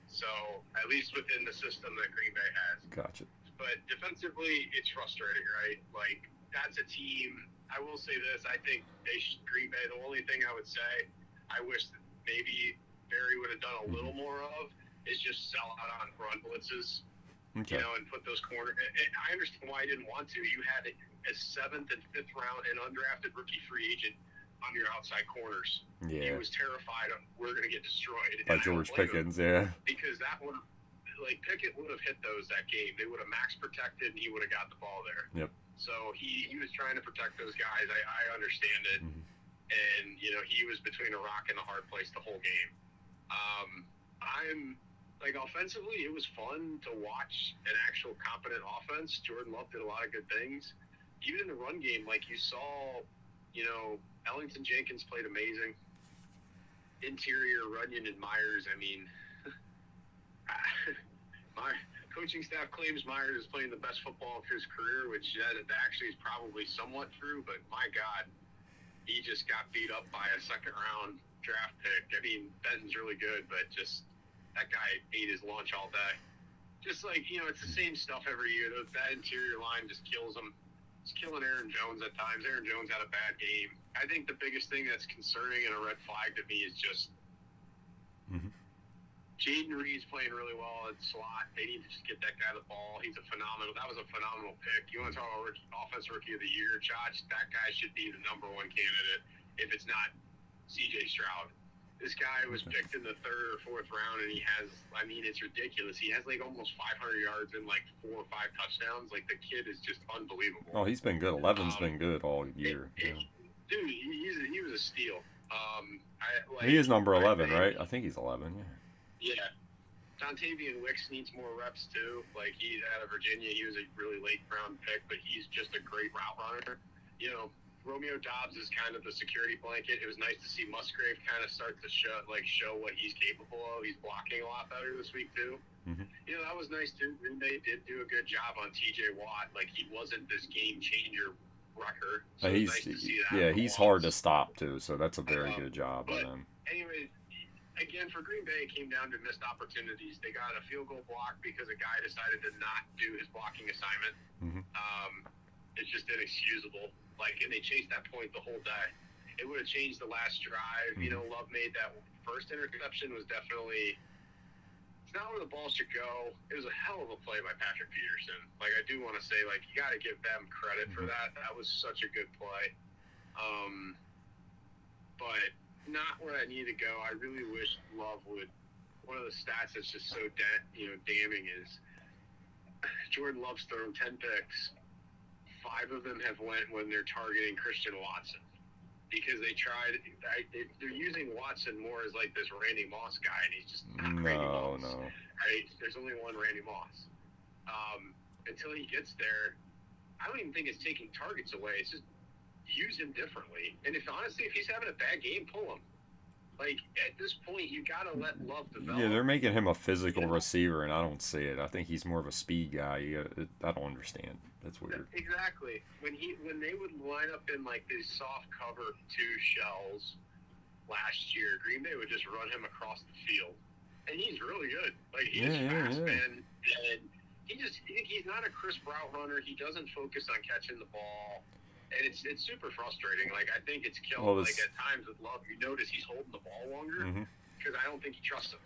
So at least within the system that Green Bay has. Gotcha. But defensively, it's frustrating, right? Like, that's a team. I will say this. I think Green Bay, the only thing I would say I wish that maybe Barry would have done a little more of is just sell out on run blitzes, Okay. and put those corner. I understand why he didn't want to. You had a 7th and 5th round and undrafted rookie free agent on your outside corners. He Yeah. was terrified of we're going to get destroyed. By George Pickens, yeah. Because that would, Pickett would have hit those that game. They would have max protected, and he would have got the ball there. Yep. So he was trying to protect those guys. I understand it. Mm-hmm. And, he was between a rock and a hard place the whole game. Offensively, it was fun to watch an actual competent offense. Jordan Love did a lot of good things. Even in the run game, you saw, Ellington Jenkins played amazing. Interior, Runyon and Myers, my coaching staff claims Myers is playing the best football of his career, which actually is probably somewhat true, but my God, he just got beat up by a second-round draft pick. Benton's really good, but just that guy ate his lunch all day. Just it's the same stuff every year. That interior line just kills him. It's killing Aaron Jones at times. Aaron Jones had a bad game. I think the biggest thing that's concerning and a red flag to me is just Jaden Reed's playing really well at slot. They need to just get that guy the ball. That was a phenomenal pick. You want to talk about offensive rookie of the year, Josh? That guy should be the #1 candidate if it's not C.J. Stroud. This guy was picked in the 3rd or 4th round, and he has, it's ridiculous. He has almost 500 yards and 4 or 5 touchdowns. The kid is just unbelievable. Oh, he's been good. 11's been good all year. Dude, he was a steal. He is number 11, right? I think he's 11, yeah. Yeah. Dontavian Wicks needs more reps, too. He's out of Virginia. He was a really late round pick, but he's just a great route runner. Romeo Doubs is kind of the security blanket. It was nice to see Musgrave kind of start to show what he's capable of. He's blocking a lot better this week, too. Mm-hmm. That was nice, too. Green Bay did do a good job on T.J. Watt. He wasn't this game-changer wrecker. So he's nice to see that. Yeah, he's hard to stop, too, so that's a very good job. But anyway, again, for Green Bay, it came down to missed opportunities. They got a field goal block because a guy decided to not do his blocking assignment. Mm-hmm. It's just inexcusable. And they chased that point the whole day. It would have changed the last drive. Mm-hmm. Love made that first interception was definitely. It's not where the ball should go. It was a hell of a play by Patrick Peterson. I do want to say, you got to give them credit for that. That was such a good play. But not where I need to go. I really wish Love would. One of the stats that's just so damning is Jordan Love's thrown 10 picks. 5 of them have went when they're targeting Christian Watson because they tried. They're using Watson more as this Randy Moss guy, and he's just not Randy Moss. No. Right? There's only one Randy Moss. Until he gets there, I don't even think it's taking targets away. It's just use him differently. And honestly, if he's having a bad game, pull him. At this point, you got to let Love develop. Yeah, they're making him a physical receiver, and I don't see it. I think he's more of a speed guy. I don't understand. That's weird. Exactly. When they would line up in these soft cover 2 shells last year, Green Bay would just run him across the field, and he's really good. He's fast, man. And he's not a crisp route runner. He doesn't focus on catching the ball. And it's super frustrating. I think it's killing. At times with Love, you notice he's holding the ball longer because I don't think he trusts him.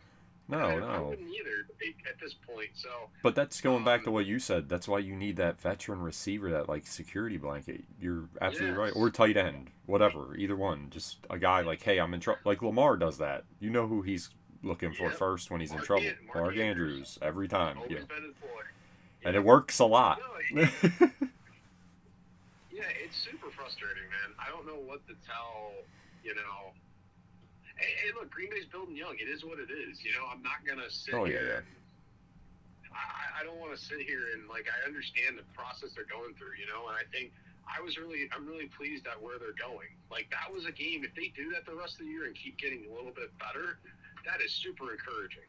No. I wouldn't either at this point. So. But that's going back to what you said. That's why you need that veteran receiver, that security blanket. You're absolutely right. Or tight end, whatever, either one. Just a guy hey, I'm in trouble. Lamar does that. You know who he's looking for first when he's in trouble. Mark Andrews every time. Always been his boy. And it works a lot. Yeah, it's super frustrating, man. I don't know what to tell, Hey, look, Green Bay's building young. It is what it is. I'm not going to sit here. Yeah. I don't want to sit here and, I understand the process they're going through, and I think I'm really pleased at where they're going. That was a game. If they do that the rest of the year and keep getting a little bit better, that is super encouraging.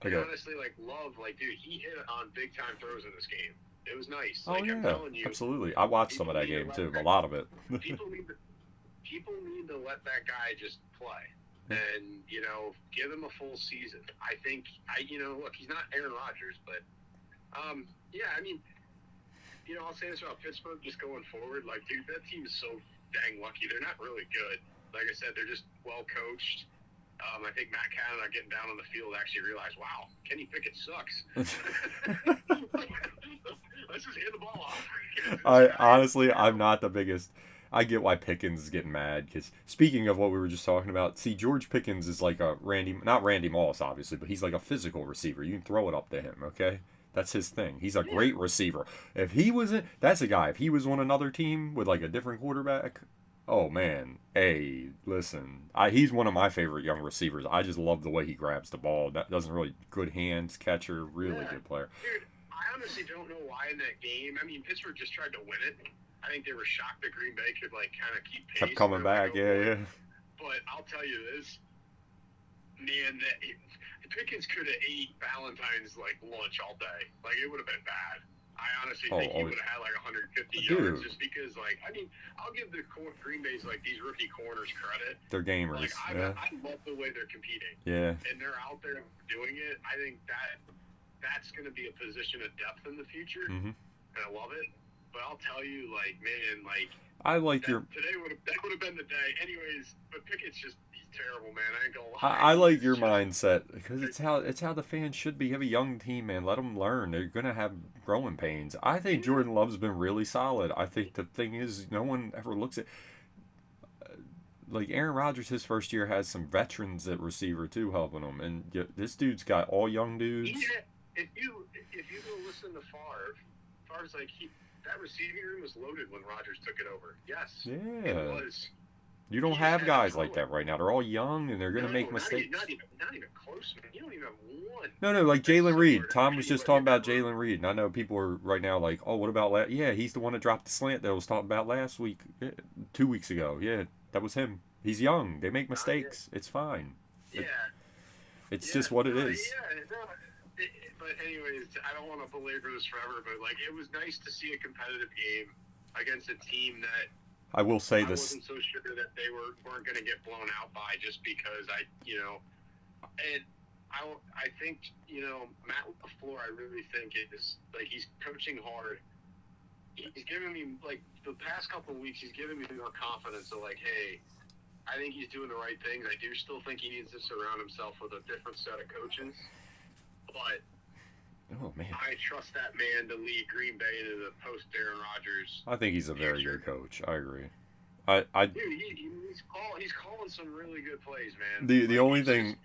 And Okay. honestly, like Love, like dude, he hit on big time throws in this game. It was nice. Oh Like I'm yeah, telling you, absolutely. I watched some of people that need to game let too, a that, lot of it. people need to people need to let that guy just play. And give him a full season. I think look, he's not Aaron Rodgers, but yeah, I mean, I'll say this about Pittsburgh just going forward. Like, dude, that team is so dang lucky. They're not really good. Like I said, they're just well coached. I think Matt Canada getting down on the field actually realized, wow, Kenny Pickett sucks. Let's just hand the ball off. I honestly, I'm not the biggest. I get why Pickens is getting mad because speaking of what we were just talking about, see, George Pickens is like a not Randy Moss, obviously, but he's like a physical receiver. You can throw it up to him, okay? That's his thing. He's a great receiver. If he wasn't, that's a guy. If he was on another team with like a different quarterback, oh man, hey, listen, he's one of my favorite young receivers. I just love the way he grabs the ball. That doesn't really good hands, catcher, really good player. Dude, I honestly don't know why in that game. I mean, Pittsburgh just tried to win it. I think they were shocked that Green Bay could like kind of keep pace. Kept coming back, yeah. But I'll tell you this, man, Pickens could have ate Valentine's like lunch all day. Like it would have been bad. I honestly think he would have had like 150 yards just because, like, I mean, I'll give the Green Bay's like these rookie corners credit. They're gamers. Like I love the way they're competing. Yeah. And they're out there doing it. I think that's going to be a position of depth in the future, and I love it. But I'll tell you, like, man, like I like today that would have been the day, anyways. But Pickett's just. Terrible, man. I ain't gonna lie. I like your mindset because it's how the fans should be. You have a young team, man. Let them learn. They're gonna have growing pains. I think Jordan Love's been really solid. I think the thing is, no one ever looks at like Aaron Rodgers. His first year has some veterans at receiver too helping him, and this dude's got all young dudes. Yeah, if you go listen to Favre's like that receiving room was loaded when Rodgers took it over. Yes, yeah, it was. You don't have guys like that right now. They're all young and they're going to make mistakes. Not even close, man. You don't even have one. No, like Jalen Reed. Tom was just talking about Jalen Reed. And I know people are right now like, oh, what about yeah, he's the one that dropped the slant that I was talking about last week, 2 weeks ago. Yeah, that was him. He's young. They make mistakes. It's fine. Yeah. It's just what it is. But anyways, I don't want to belabor this forever, but like it was nice to see a competitive game against a team that I will say this. I wasn't so sure that they weren't going to get blown out by just because and I think Matt LaFleur, I really think is like he's coaching hard. He's giving me like the past couple of weeks. He's giving me more confidence of like, hey, I think he's doing the right things. I do still think he needs to surround himself with a different set of coaches, but. Oh man! I trust that man to lead Green Bay into the post Aaron Rodgers. I think he's a very good coach. I agree. Dude, he's calling some really good plays, man. The only thing,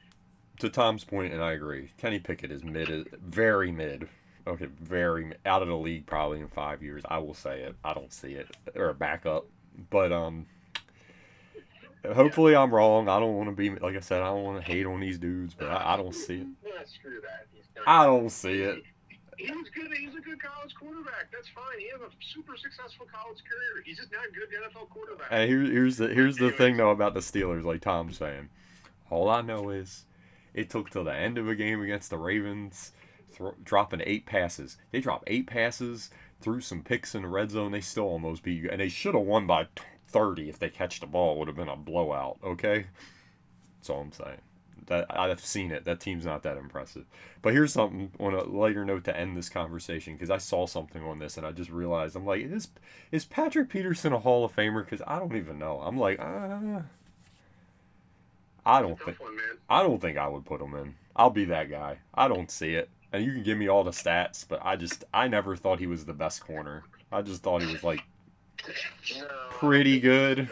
to Tom's point, and I agree, Kenny Pickett is very mid. Okay, very out of the league probably in 5 years. I will say it. I don't see it or a backup, but hopefully I'm wrong. I don't want to be like I said. I don't want to hate on these dudes, but I don't see it. Screw that. I don't see it. He was good. He's a good college quarterback. That's fine. He had a super successful college career. He's just not a good NFL quarterback. And here's the thing though about the Steelers, like Tom's saying. All I know is it took till the end of a game against the Ravens, dropping 8 passes. They dropped 8 passes, threw some picks in the red zone. They still almost beat you, and they should have won by 30 if they catch the ball. It would have been a blowout. Okay, that's all I'm saying. That I've seen it. That team's not that impressive. But here's something on a lighter note to end this conversation because I saw something on this and I just realized I'm like, is Patrick Peterson a Hall of Famer? Because I don't even know. I'm like, I don't think I would put him in. I'll be that guy. I don't see it. And you can give me all the stats, but I never thought he was the best corner. I just thought he was like pretty good.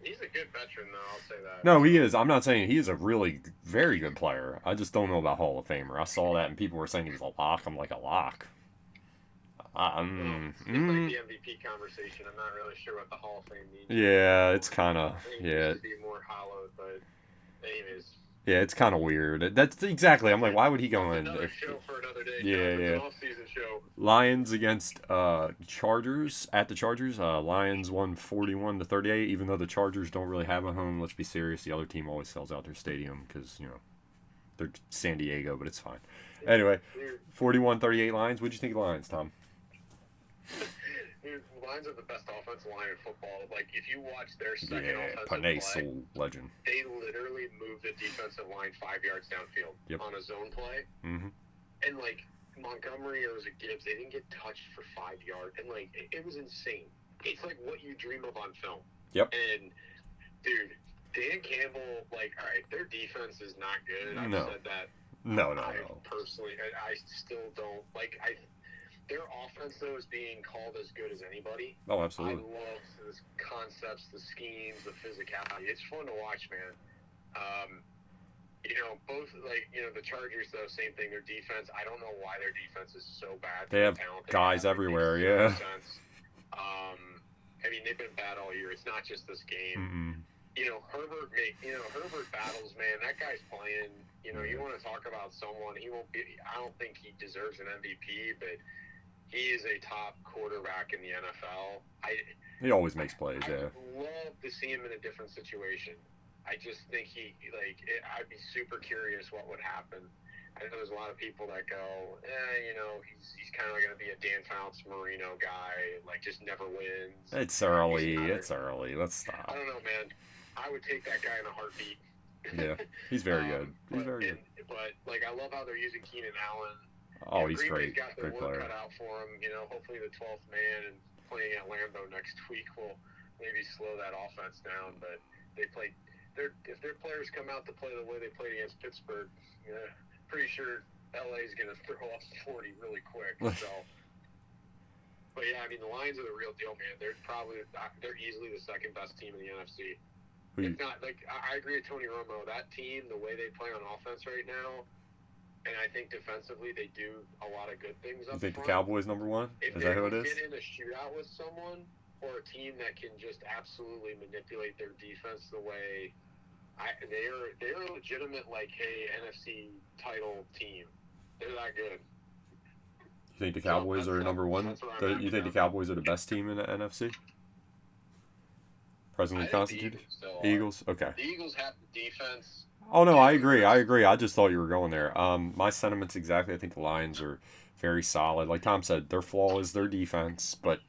He's a good veteran, though. I'll say that. No, he is. I'm not saying he is a really very good player. I just don't know about Hall of Famer. I saw that, and people were saying he was a lock. I'm like, a lock? It's like the MVP conversation. I'm not really sure what the Hall of Fame means. Yeah, it's kind of It should be more hollowed, but anyways. Yeah, it's kind of weird. That's exactly. I'm like, why would he go in? Another show for another day. Yeah. It's an off-season show. Lions against Chargers at the Chargers. Lions won 41-38. Even though the Chargers don't really have a home, let's be serious. The other team always sells out their stadium because They're San Diego, but it's fine. Anyway, 41-38 Lions. What'd you think of the Lions, Tom? Dude, Lions are the best offensive line in football. Like, if you watch their second offensive Panay play, Sewell, legend. they literally moved the defensive line 5 yards downfield on a zone play. Mm-hmm. And, like, Montgomery or was it Gibbs, they didn't get touched for 5 yards. And, like, it was insane. It's like what you dream of on film. Yep. And, dude, Dan Campbell, like, all right, their defense is not good. I've said that. No. Personally, I still don't like. Their offense though is being called as good as anybody. Oh, absolutely. I love the concepts, the schemes, the physicality. It's fun to watch, man. Both the Chargers though, same thing. Their defense, I don't know why their defense is so bad. They have guys everywhere. Yeah. I mean, they've been bad all year. It's not just this game. Mm-mm. Herbert battles, man. That guy's playing. You want to talk about someone. He won't be. I don't think he deserves an MVP, but he is a top quarterback in the NFL. He always makes plays. I Yeah. would love to see him in a different situation. I just think I'd be super curious what would happen. I know there's a lot of people that go, he's kind of going to be a Dan Fouts Marino guy, like just never wins. It's early. Let's stop. I don't know, man. I would take that guy in a heartbeat. Yeah, he's very good. He's very good. But I love how they're using Keenan Allen. Oh, he's Green great. Bay's got their Great work player. cut out for him. Hopefully the 12th man and playing at Lambeau next week will maybe slow that offense down. But if their players come out to play the way they played against Pittsburgh, pretty sure LA's going to throw off 40 really quick. So, but yeah, I mean the Lions are the real deal, man. They're easily the second best team in the NFC. It's not I agree with Tony Romo. That team, the way they play on offense right now, and I think defensively they do a lot of good things up front. You think the Cowboys number one? Is that who it is? If they get in a shootout with someone or a team that can just absolutely manipulate their defense the way they're a legitimate NFC title team. They're that good. You think the Cowboys are number one? You think the Cowboys are the best team in the NFC? Presently constituted? Eagles? Okay. The Eagles have the defense. Oh, no, I agree. I just thought you were going there. My sentiments exactly. I think the Lions are very solid. Like Tom said, their flaw is their defense. But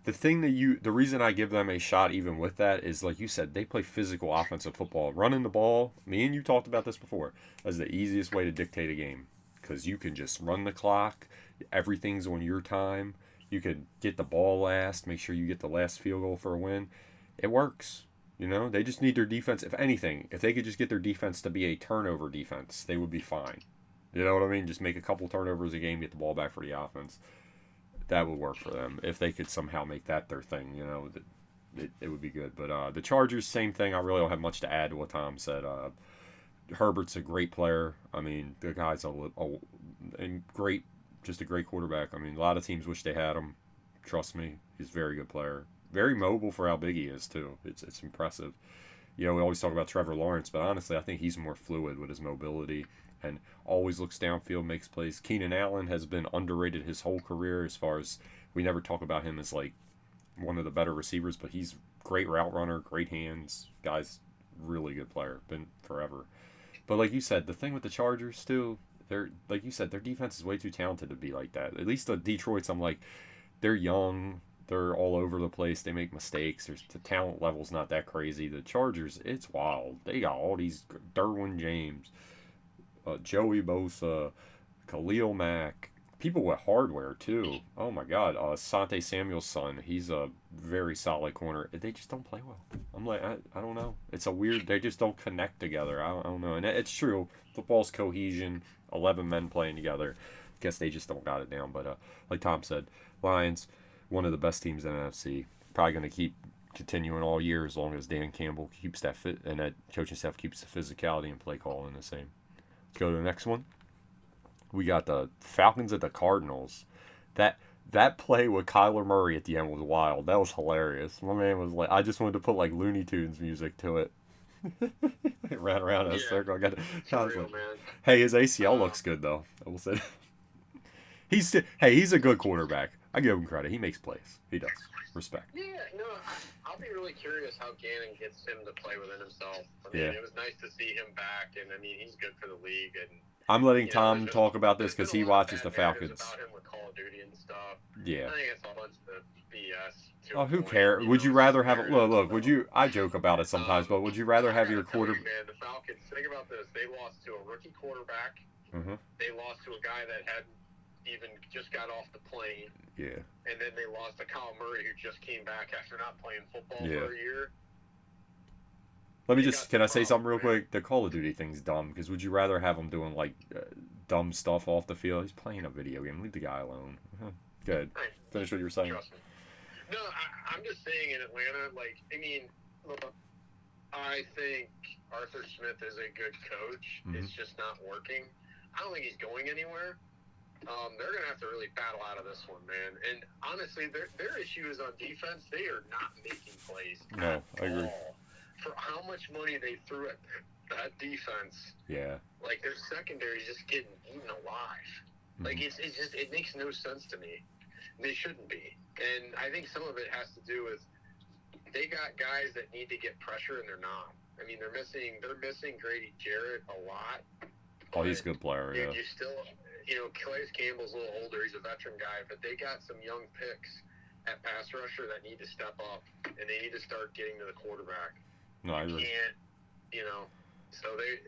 the reason I give them a shot even with that is, like you said, they play physical offensive football. Running the ball, me and you talked about this before, is the easiest way to dictate a game. Because you can just run the clock. Everything's on your time. You can get the ball last, make sure you get the last field goal for a win. It works. They just need their defense. If anything, if they could just get their defense to be a turnover defense, they would be fine. You know what I mean? Just make a couple turnovers a game, get the ball back for the offense. That would work for them. If they could somehow make that their thing, it would be good. But the Chargers, same thing. I really don't have much to add to what Tom said. Herbert's a great player. I mean, the guy's just a great quarterback. I mean, a lot of teams wish they had him. Trust me, he's a very good player. Very mobile for how big he is, too. It's impressive. We always talk about Trevor Lawrence, but honestly, I think he's more fluid with his mobility and always looks downfield, makes plays. Keenan Allen has been underrated his whole career as far as we never talk about him as, like, one of the better receivers, but he's great route runner, great hands. Guy's really good player. Been forever. But like you said, the thing with the Chargers, too, their defense is way too talented to be like that. At least the Detroit's, I'm like, they're young. They're all over the place. They make mistakes. The talent level's not that crazy. The Chargers, it's wild. They got all these Derwin James, Joey Bosa, Khalil Mack, people with hardware too. Oh my God, Sante Samuel's son. He's a very solid corner. They just don't play well. I'm like, I don't know. It's a weird. They just don't connect together. I don't know. And it's true. Football's cohesion. 11 men playing together. Guess they just don't got it down. But like Tom said, Lions, one of the best teams in the NFC. Probably going to keep continuing all year as long as Dan Campbell keeps that fit and that coaching staff keeps the physicality and play calling the same. Let's go to the next one. We got the Falcons at the Cardinals. That play with Kyler Murray at the end was wild. That was hilarious. My man was like, I just wanted to put like Looney Tunes music to it. It ran around in a circle. I got real, man. Hey, his ACL looks good though. I will say. He's a good quarterback. I give him credit. He makes plays. He does. Respect. Yeah, no, I'll be really curious how Gannon gets him to play within himself. I mean, it was nice to see him back, and I mean, he's good for the league. And I'm letting Tom talk about this because because he watches the Falcons. about him with Call of Duty and stuff. Yeah. I think it's a bunch of BS. Oh, who cares? Would you rather have look? Would you? I joke about it sometimes, but would you rather have your quarter? Man, the Falcons. Think about this: they lost to a rookie quarterback. Mm-hmm. They lost to a guy that hadn't even just got off the plane. Yeah. And then they lost to Kyle Murray, who just came back after not playing football for a year. Let me can I say something real quick? The Call of Duty thing's dumb, because would you rather have him doing, like, dumb stuff off the field? He's playing a video game. Leave the guy alone. Good. Finish what you were saying. Trust me. No, I'm just saying in Atlanta, like, I mean, look, I think Arthur Smith is a good coach. Mm-hmm. It's just not working. I don't think he's going anywhere. They're going to have to really battle out of this one, man. And honestly, their issue is on defense. They are not making plays. No, I agree. For how much money they threw at that defense. Yeah. Like, their secondary is just getting eaten alive. Mm-hmm. Like, it makes no sense to me. They shouldn't be. And I think some of it has to do with they got guys that need to get pressure, and they're not. I mean, they're missing Grady Jarrett a lot. Oh, he's a good player, yeah. You still, Calais Campbell's a little older. He's a veteran guy, but they got some young picks at pass rusher that need to step up, and they need to start getting to the quarterback. No, I agree. Can't, so they,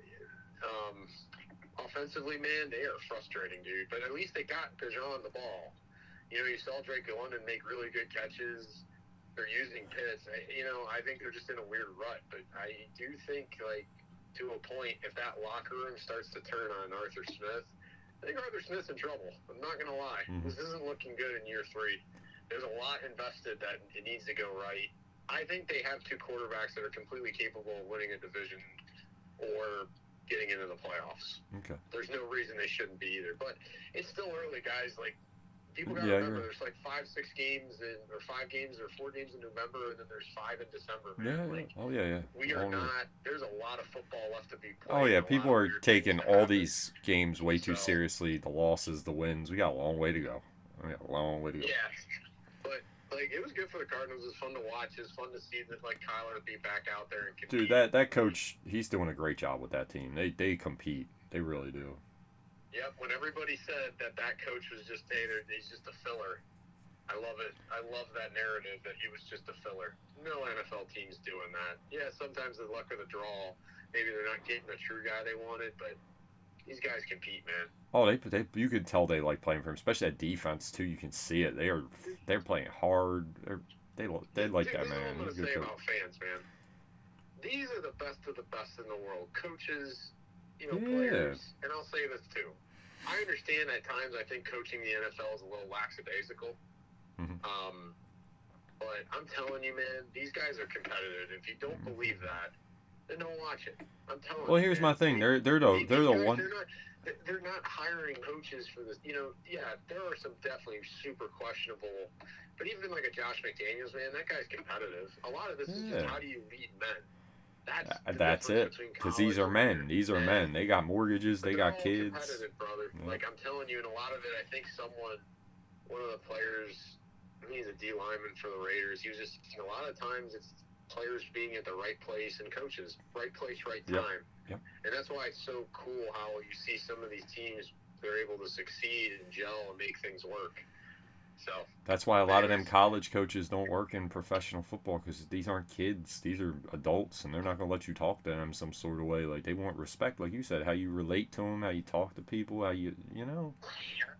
offensively, man, they are frustrating, dude. But at least they got Bijan the ball. You saw Drake London make really good catches. They're using Pitts. I think they're just in a weird rut. But I do think, like, to a point, if that locker room starts to turn on Arthur Smith, I think Arthur Smith's in trouble. I'm not going to lie. Mm-hmm. This isn't looking good in year 3. There's a lot invested that it needs to go right. I think they have 2 quarterbacks that are completely capable of winning a division or getting into the playoffs. Okay. There's no reason they shouldn't be either. But it's still early, guys. Like, people got to remember, there's like 5 games or 4 games in November, and then there's 5 in December. Man. Yeah. We are not. There's a lot of football left to be played. Oh yeah, people are taking all these games way too seriously. The losses, the wins. We got a long way to go. Yeah, but like it was good for the Cardinals. It was fun to watch. It was fun to see that like Kyler be back out there and compete. Dude, that coach, he's doing a great job with that team. They compete. They really do. Yep, when everybody said that coach was just he's just a filler, I love it. I love that narrative that he was just a filler. No NFL team's doing that. Yeah, sometimes the luck of the draw, maybe they're not getting the true guy they wanted, but these guys compete, man. Oh, they you could tell they like playing for him, especially that defense too. You can see it. They're playing hard. They like that, man. What I'm gonna say about fans, man. These are the best of the best in the world. Coaches, players, and I'll say this too. I understand at times I think coaching the NFL is a little lackadaisical. Mm-hmm. But I'm telling you, man, these guys are competitive. If you don't believe that, then don't watch it. I'm telling you. Well, here's my thing. They're the one. They're not hiring coaches for this. Yeah, there are some definitely super questionable. But even like a Josh McDaniels, man, that guy's competitive. A lot of this is just how do you lead men. That's it. Because these are men. These are men. They got mortgages. They got kids. Competitive, brother. Yeah. Like I'm telling you, and a lot of it, I think one of the players, he's a D lineman for the Raiders. He was just a lot of times it's players being at the right place and coaches, right place, right time. Yep. And that's why it's so cool how you see some of these teams, they're able to succeed and gel and make things work. So that's why a lot of them college coaches don't work in professional football, because these aren't kids. These are adults, and they're not going to let you talk to them some sort of way. Like, they want respect, like you said, how you relate to them, how you talk to people, how you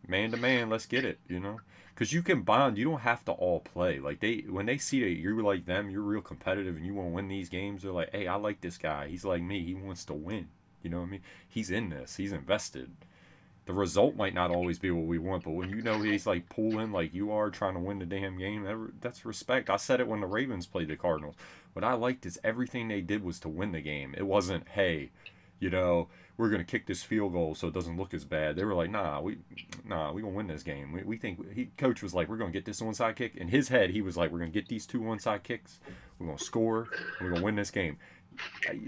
man to man, let's get it, Because you can bond. You don't have to all play. Like, when they see that you're like them, you're real competitive, and you want to win these games, they're like, hey, I like this guy. He's like me. He wants to win. You know what I mean? He's in this. He's invested. The result might not always be what we want, but when he's like pulling like you are, trying to win the damn game, that's respect. I said it when the Ravens played the Cardinals. What I liked is everything they did was to win the game. It wasn't, hey, we're going to kick this field goal so it doesn't look as bad. They were like, we going to win this game. We think, coach was like, we're going to get this onside kick. In his head, he was like, we're going to get these 2 onside kicks. We're going to score. We're going to win this game.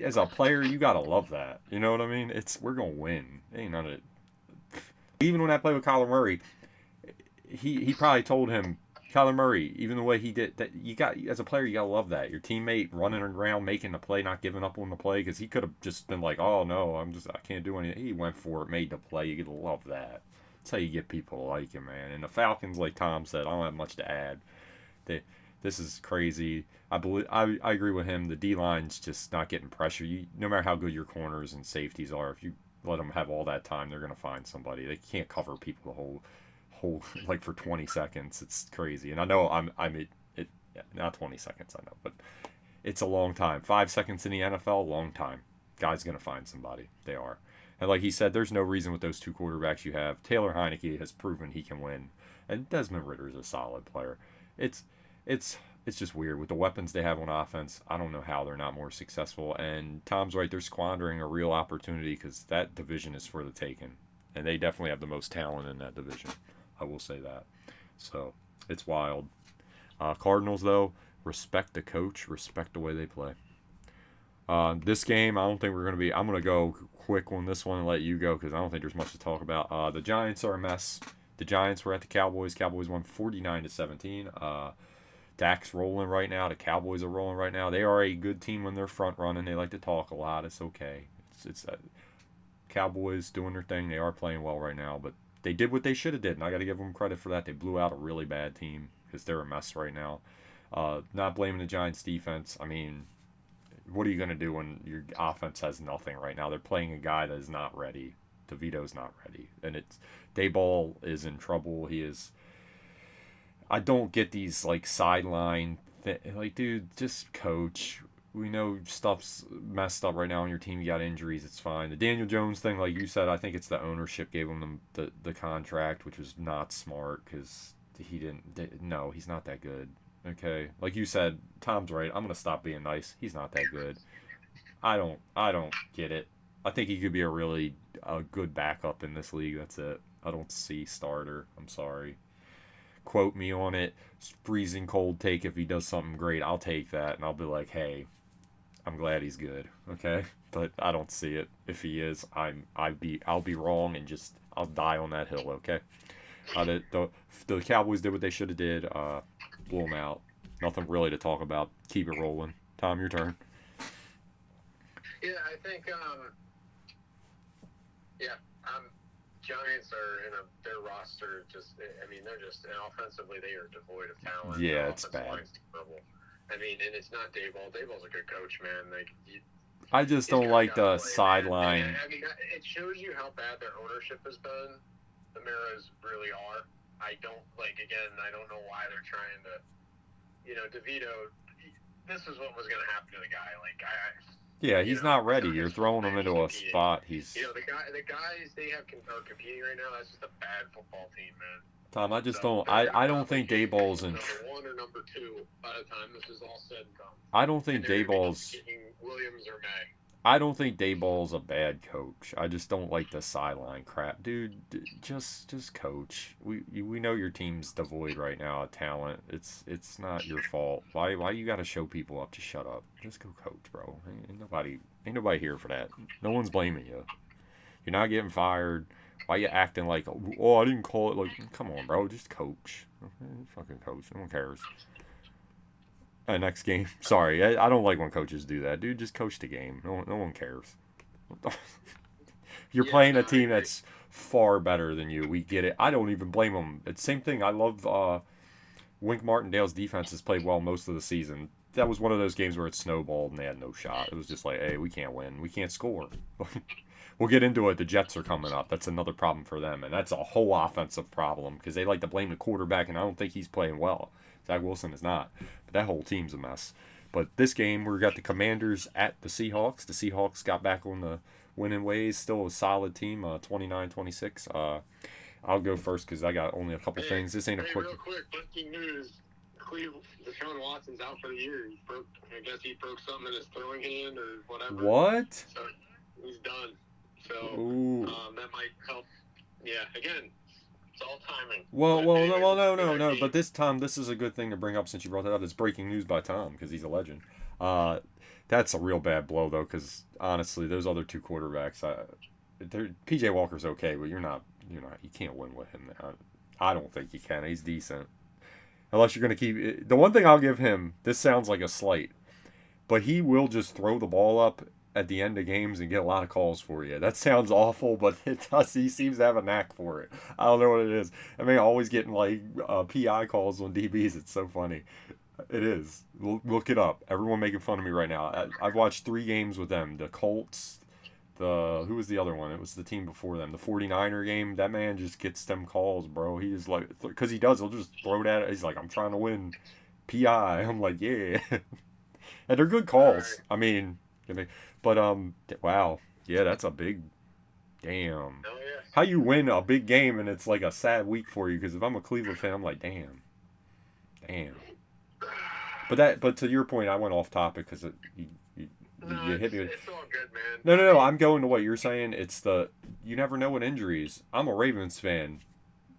As a player, you got to love that. You know what I mean? We're going to win. Ain't none of it. Even when I played with Kyler Murray, he probably told him, Kyler Murray, even the way he did that, you got as a player, you gotta love that your teammate running around making the play, not giving up on the play, because he could have just been like, "Oh no, I can't do anything." He went for it, made the play. You gotta love that. That's how you get people to like him, man. And the Falcons, like Tom said, I don't have much to add. They, this is crazy. I agree with him. The D line's just not getting pressure. No matter how good your corners and safeties are, if you let them have all that time, they're gonna find somebody. They can't cover people the whole like for 20 seconds. It's crazy. And I know it not 20 seconds, I know, but it's a long time. 5 seconds in the NFL, long time. Guy's gonna find somebody. They are. And like he said, there's no reason with those two quarterbacks you have. Taylor Heineke has proven he can win, and Desmond Ritter is a solid player. It's it's it's just weird with the weapons they have on offense. I don't know how they're not more successful. And Tom's right; they're squandering a real opportunity because that division is for the taking, and they definitely have the most talent in that division. I will say that. So it's wild. Cardinals though, respect the coach, respect the way they play. This game, I don't think we're going to be. I'm going to go quick on this one and let you go because I don't think there's much to talk about. The Giants are a mess. The Giants were at the Cowboys. Cowboys won 49-17. Dak's rolling right now. The Cowboys are rolling right now. They are a good team when they're front running. They like to talk a lot. It's okay. It's Cowboys doing their thing. They are playing well right now, but they did what they should have did, and I got to give them credit for that. They blew out a really bad team because they're a mess right now. Not blaming the Giants defense. I mean, what are you going to do when your offense has nothing right now? They're playing a guy that is not ready. DeVito's not ready, and it's Dayball is in trouble. He is. I don't get these like sideline like, dude, just coach. We know stuff's messed up right now on your team. You got injuries. It's fine. The Daniel Jones thing, like you said, I think it's the ownership gave him the contract, which was not smart because he didn't. No, he's not that good. Okay, like you said, Tom's right. I'm gonna stop being nice. He's not that good. I don't get it. I think he could be a good backup in this league. That's it. I don't see starter. I'm sorry. Quote me on it. Freezing cold take if he does something great. I'll take that and I'll be like, hey, I'm glad he's good. Okay, but I don't see it. If he is, I'll be wrong and just I'll die on that hill. Okay. The Cowboys did what they should have did. Blew them out. Nothing really to talk about. Keep it rolling. Tom, your turn. Yeah, I think, Giants are their roster just, I mean, they're just, and offensively, they are devoid of talent. Yeah, it's bad. Terrible. I mean, and it's not Dayball. Dayball's a good coach, man. Like, I just don't like the sideline. I mean, it shows you how bad their ownership has been. The Maras really are. I don't know why they're trying to, DeVito, this is what was going to happen to the guy. Like, yeah, he's not ready. You're throwing him into a spot. He's. The guys they are competing right now. That's just a bad football team, man. Tom, I just don't. I don't think Dayball's in. Number one or number two by the time this is all said and done. I don't think Dayball's. Williams or May. I don't think Dayball's a bad coach. I just don't like the sideline crap, dude. Just coach. We know your team's devoid right now of talent. It's not your fault. Why you got to show people up? Just shut up. Just go coach, bro. Ain't nobody here for that. No one's blaming you. You're not getting fired. Why you acting like, oh, I didn't call it? Like, come on, bro. Just coach. Okay, fucking coach. No one cares. Next game. Sorry, I don't like when coaches do that, dude. Just coach the game. No one cares. You're playing a team that's far better than you. We get it. I don't even blame them. It's the same thing. I love Wink Martindale's defense has played well most of the season. That was one of those games where it snowballed and they had no shot. It was just like, hey, we can't win. We can't score. We'll get into it. The Jets are coming up. That's another problem for them, and that's a whole offensive problem because they like to blame the quarterback, and I don't think he's playing well. Zach Wilson is not. But that whole team's a mess. But this game, we got the Commanders at the Seahawks. The Seahawks got back on the winning ways. Still a solid team, 29-26. I'll go first because I got only a couple things. This ain't a quick... Real quick, breaking news. Deshaun Watson's out for the year. I guess he broke something in his throwing hand or whatever. What? So he's done. So that might help. Yeah, again, it's all timing. Well, no. But this is a good thing to bring up since you brought that up. It's breaking news by Tom because he's a legend. That's a real bad blow though, because honestly, those other two quarterbacks, PJ Walker's okay, but you can't win with him. I don't think you can. He's decent. Unless you're going to keep. The one thing I'll give him, this sounds like a slight, but he will just throw the ball up at the end of games and get a lot of calls for you. That sounds awful, but it does. He seems to have a knack for it. I don't know what it is. I mean, always getting like PI calls on DBs. It's so funny. It is. Look it up. Everyone making fun of me right now. I've watched 3 games with them. The Colts, who was the other one? It was the team before them. The 49er game. That man just gets them calls, bro. He just like, because he does. He'll just throw it at it. He's like, I'm trying to win. PI. I'm like, yeah. And they're good calls. I mean, but wow. Yeah, that's a big damn. Oh yeah. How you win a big game and it's like a sad week for you? Because if I'm a Cleveland fan, I'm like, damn. But to your point, I went off topic because you hit me with. It's all good, man. No. I'm going to what you're saying. It's you never know with injuries. I'm a Ravens fan.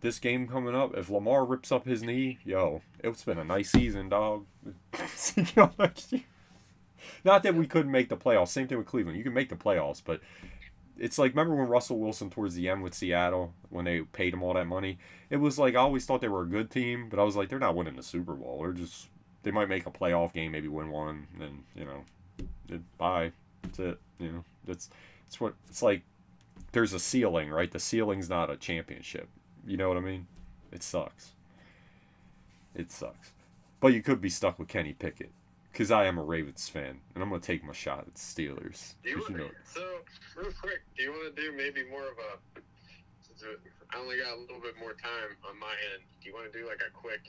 This game coming up, if Lamar rips up his knee, yo, it's been a nice season, dog. Not that we couldn't make the playoffs. Same thing with Cleveland. You can make the playoffs, but it's like, remember when Russell Wilson towards the end with Seattle, when they paid him all that money? It was like, I always thought they were a good team, but I was like, they're not winning the Super Bowl. They might make a playoff game, maybe win one, and, bye. That's it. It's like, there's a ceiling, right? The ceiling's not a championship. You know what I mean? It sucks. But you could be stuck with Kenny Pickett. Because I am a Ravens fan, and I'm going to take my shot at the Steelers. So, real quick, do you want to do maybe more of a... Since I only got a little bit more time on my end, do you want to do like a quick...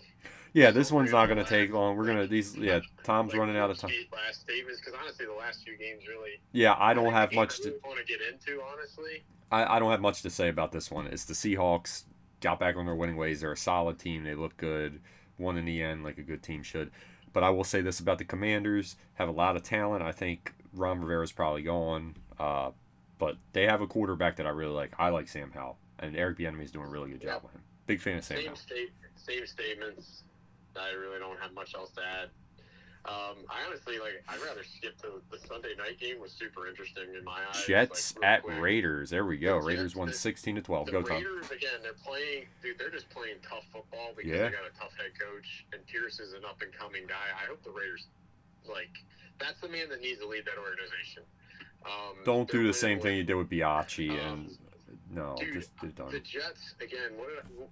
Yeah, this one's not going to take long. We're going to... Tom's running out of time. Last statements, because honestly, the last few games really... Yeah, I don't have much to... want to get into, honestly. I don't have much to say about this one. It's the Seahawks got back on their winning ways. They're a solid team. They look good. Won in the end like a good team should. But I will say this about the Commanders: have a lot of talent. I think Ron Rivera's probably gone, but they have a quarterback that I really like. I like Sam Howell, and Eric Bieniemy's doing a really good job with him. Big fan of Sam Howell. Same statements. I really don't have much else to add. I honestly I'd rather skip the Sunday night game. Was super interesting in my eyes. Jets at Raiders. There we go. Raiders won 16-12. Go Tom. Raiders again. They're playing. Dude, they're just playing tough football because they got a tough head coach, and Pierce is an up and coming guy. I hope the Raiders that's the man that needs to lead that organization. Don't do the same thing you did with Biaggi dude, just done. The Jets again.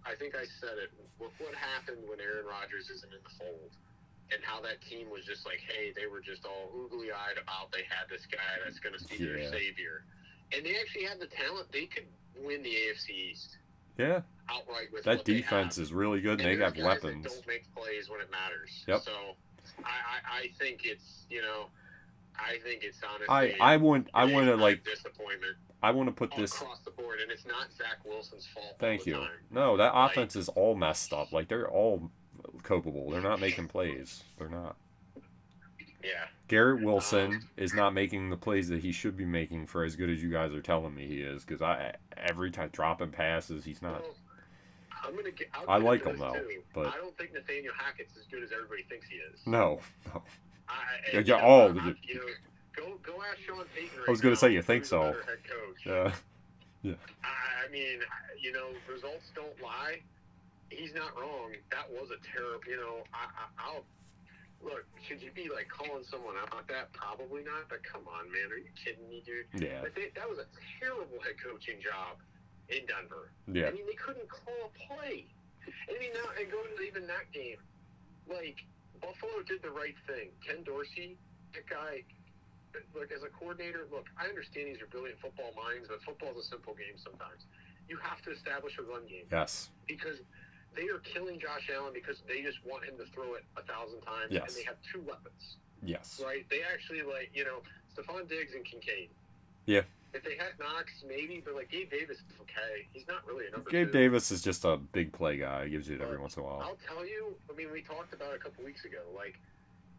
I think I said it. Look what happened when Aaron Rodgers isn't in the fold. And how that team was just like, hey, they were just all oogly-eyed about they had this guy that's going to be their savior. And they actually had the talent. They could win the AFC East. Yeah. Outright with that defense is really good, and they have weapons. That don't make plays when it matters. Yep. So I think it's, I think it's honestly I want to disappointment. I want to put this across the board, and it's not Zach Wilson's fault. Thank you. Time. No, that offense is all messed up. Like, they're all culpable. They're not making plays. They're not. Yeah. Garrett Wilson is not making the plays that he should be making for as good as you guys are telling me he is. Because every time dropping passes, he's not. I like him though, but I don't think Nathaniel Hackett's as good as everybody thinks he is. No. Go ask Sean Payton. I was going to say, you think so? Head coach. Yeah. I mean, results don't lie. He's not wrong. That was a terrible. I'll look. Should you be calling someone out like that? Probably not. But come on, man, are you kidding me, dude? Yeah. But that was a terrible head coaching job in Denver. Yeah. I mean, they couldn't call a play. I mean, now and going to even that game, Buffalo did the right thing. Ken Dorsey, that guy. Look, as a coordinator, I understand these are brilliant football minds, but football is a simple game sometimes. You have to establish a run game. Yes. Because they are killing Josh Allen because they just want him to throw it 1,000 times, yes. and they have 2 weapons. Yes. Right? They actually, Stephon Diggs and Kincaid. Yeah. If they had Knox, maybe, but, Gabe Davis is okay. He's not really a number 2. Gabe Davis is just a big play guy. He gives you it every once in a while. I'll tell you, we talked about it a couple weeks ago.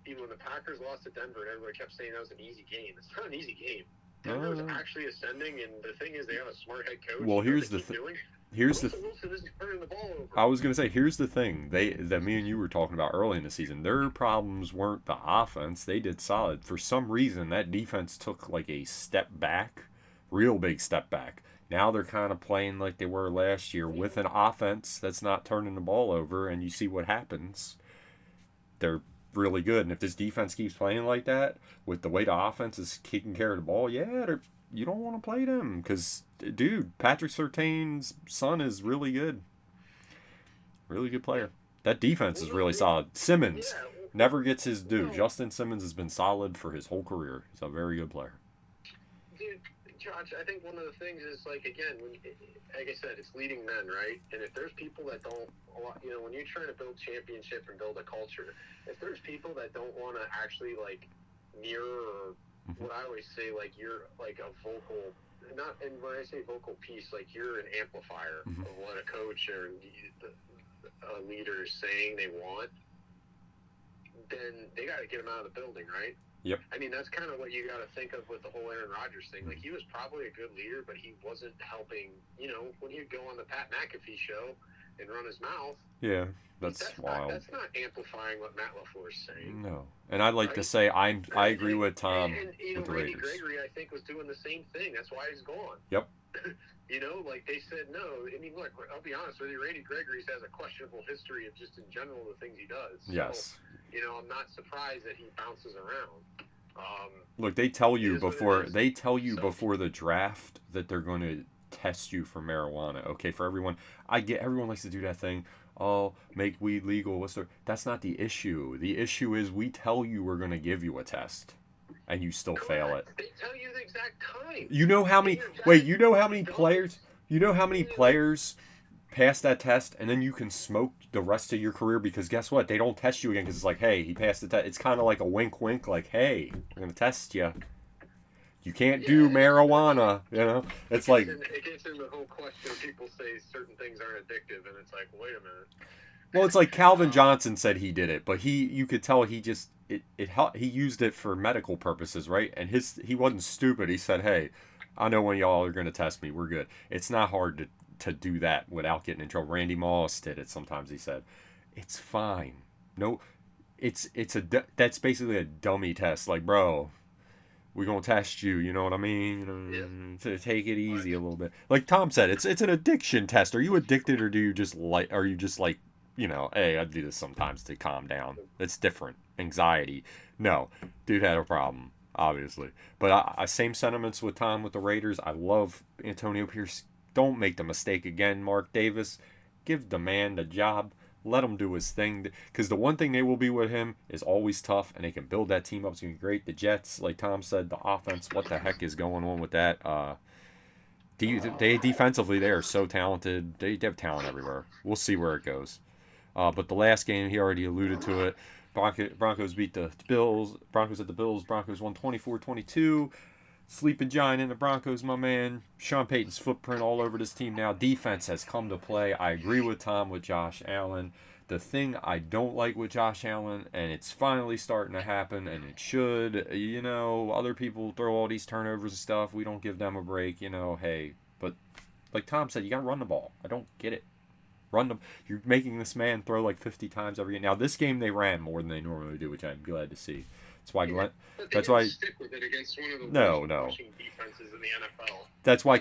Even when the Packers lost to Denver, and everybody kept saying that was an easy game. It's not an easy game. Denver is actually ascending, and the thing is, they have a smart head coach. Well, here's the thing. Wilson isn't turning the ball over. I was gonna say, here's the thing. That me and you were talking about early in the season. Their problems weren't the offense. They did solid. For some reason, that defense took a step back, real big step back, Now they're kind of playing like they were last year with an offense that's not turning the ball over, and you see what happens. They're really good, and if this defense keeps playing like that, with the way the offense is kicking care of the ball, yeah, you don't want to play them because, dude, Patrick Surtain's son is really good player. That defense is really solid. Simmons Yeah, never gets his due. no, Justin Simmons has been solid for his whole career. He's a very good player. dude, Josh, I think one of the things is like again, like I said, it's leading men, right? And if there's people that don't, when you're trying to build championship and build a culture, if there's people that don't want to actually like mirror or what I always say, like you're like a vocal, not, and when I say vocal piece, like you're an amplifier of what a coach or a leader is saying they want, then they got to get them out of the building, right? Yep. I mean, that's kind of what you got to think of with the whole Aaron Rodgers thing. Like, he was probably a good leader, but he wasn't helping. When he'd go on the Pat McAfee show and run his mouth. Yeah, that's wild. That's not amplifying what Matt LaFleur is saying. No, and I'd like to say I agree with Tom with the Randy Raiders. Gregory, I think, was doing the same thing. That's why he's gone. Yep. Like they said no. I mean, look, I'll be honest with you. Randy Gregory has a questionable history of just in general the things he does. Yes. So, I'm not surprised that he bounces around. Look, they tell you before the draft that they're going to test you for marijuana. Okay, for everyone, I get everyone likes to do that thing. Oh, make weed legal. That's not the issue. The issue is we tell you we're going to give you a test, and you still fail it. They tell you the exact time. You know how many? Wait, you know how many players? You know how many players pass that test, and then you can smoke the rest of your career because guess what? They don't test you again because it's like, hey, he passed the test. It's kind of like a wink, wink, like, hey, we're gonna test you. You can't do marijuana, It's like it gets in the whole question. People say certain things aren't addictive, and it's like, wait a minute. Well, it's like Calvin Johnson said he did it, but you could tell he just he used it for medical purposes, right? And he wasn't stupid. He said, hey, I know when y'all are gonna test me, we're good. It's not hard to do that without getting in trouble. Randy Moss did it sometimes. He said, it's fine. No, that's basically a dummy test. Like, bro, we're gonna test you. You know what I mean? To take it easy a little bit. Like Tom said, it's an addiction test. Are you addicted or are you just like, hey, I do this sometimes to calm down. It's different. Anxiety. No, dude had a problem, obviously. But I same sentiments with Tom with the Raiders. I love Antonio Pierce. Don't make the mistake again, Mark Davis. Give the man the job. Let him do his thing. Because the one thing they will be with him is always tough, and they can build that team up. It's going to be great. The Jets, like Tom said, the offense, what the heck is going on with that? They defensively, they are so talented. They have talent everywhere. We'll see where it goes. But the last game, he already alluded to it. Broncos beat the Bills. Broncos at the Bills. Broncos won 24-22. Sleeping giant in the Broncos, my man. Sean Payton's footprint all over this team now. Defense has come to play. I agree with Tom with Josh Allen. The thing I don't like with Josh Allen, and it's finally starting to happen, and it should, other people throw all these turnovers and stuff. We don't give them a break, hey. But like Tom said, you got to run the ball. I don't get it. You're making this man throw like 50 times every game. Now, this game they ran more than they normally do, which I'm glad to see. That's why Glenn. That's why stick with it against one of the worst rushing defenses in the NFL. That's why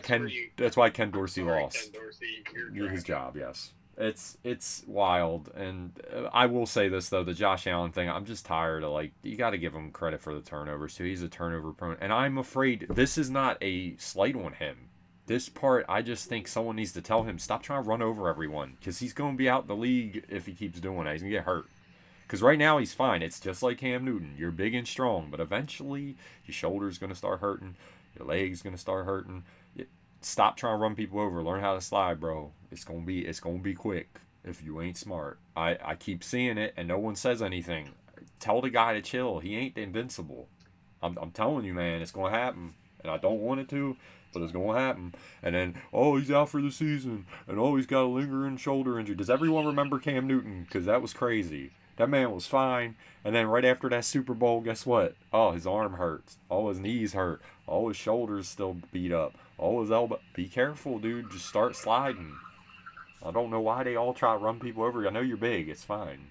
Ken Dorsey lost. Ken Dorsey, his job, yes. It's wild, and I will say this though, the Josh Allen thing. I'm just tired of you got to give him credit for the turnovers too. He's a turnover prone, and I'm afraid this is not a slight on him. This part, I just think someone needs to tell him stop trying to run over everyone because he's going to be out in the league if he keeps doing that. He's going to get hurt. Because right now he's fine. It's just like Cam Newton. You're big and strong, but eventually your shoulder's going to start hurting. Your leg's going to start hurting. Stop trying to run people over. Learn how to slide, bro. It's going to be quick if you ain't smart. I keep seeing it, and no one says anything. Tell the guy to chill. He ain't invincible. I'm telling you, man, it's going to happen. And I don't want it to, but it's going to happen. And then, he's out for the season. And, he's got a lingering shoulder injury. Does everyone remember Cam Newton? Because that was crazy. That man was fine. And then right after that Super Bowl, guess what? His arm hurts. His knees hurt. His shoulders still beat up. His elbow. Be careful, dude. Just start sliding. I don't know why they all try to run people over. I know you're big. It's fine.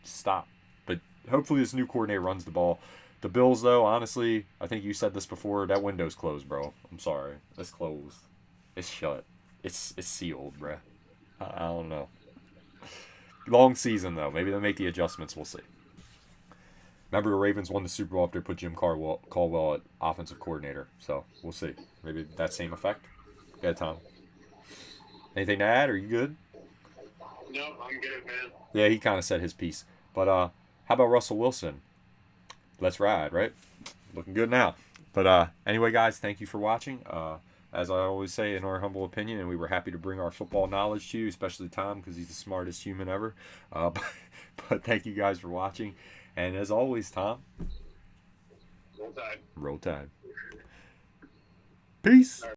Stop. But hopefully this new coordinator runs the ball. The Bills, though, honestly, I think you said this before. That window's closed, bro. I'm sorry. It's closed. It's shut. It's sealed, bruh. I don't know. Long season though. Maybe they'll make the adjustments. We'll see. Remember, the Ravens won the Super Bowl after they put Jim Caldwell at offensive coordinator. So we'll see. Maybe that same effect. Yeah, Tom. Anything to add? Are you good? No, I'm good, man. Yeah, he kind of said his piece. But how about Russell Wilson? Let's ride, right? Looking good now. But anyway, guys, thank you for watching. As I always say, in our humble opinion, and we were happy to bring our football knowledge to you, especially Tom, because he's the smartest human ever. But thank you guys for watching. And as always, Tom. Roll Tide. Roll Tide. Peace.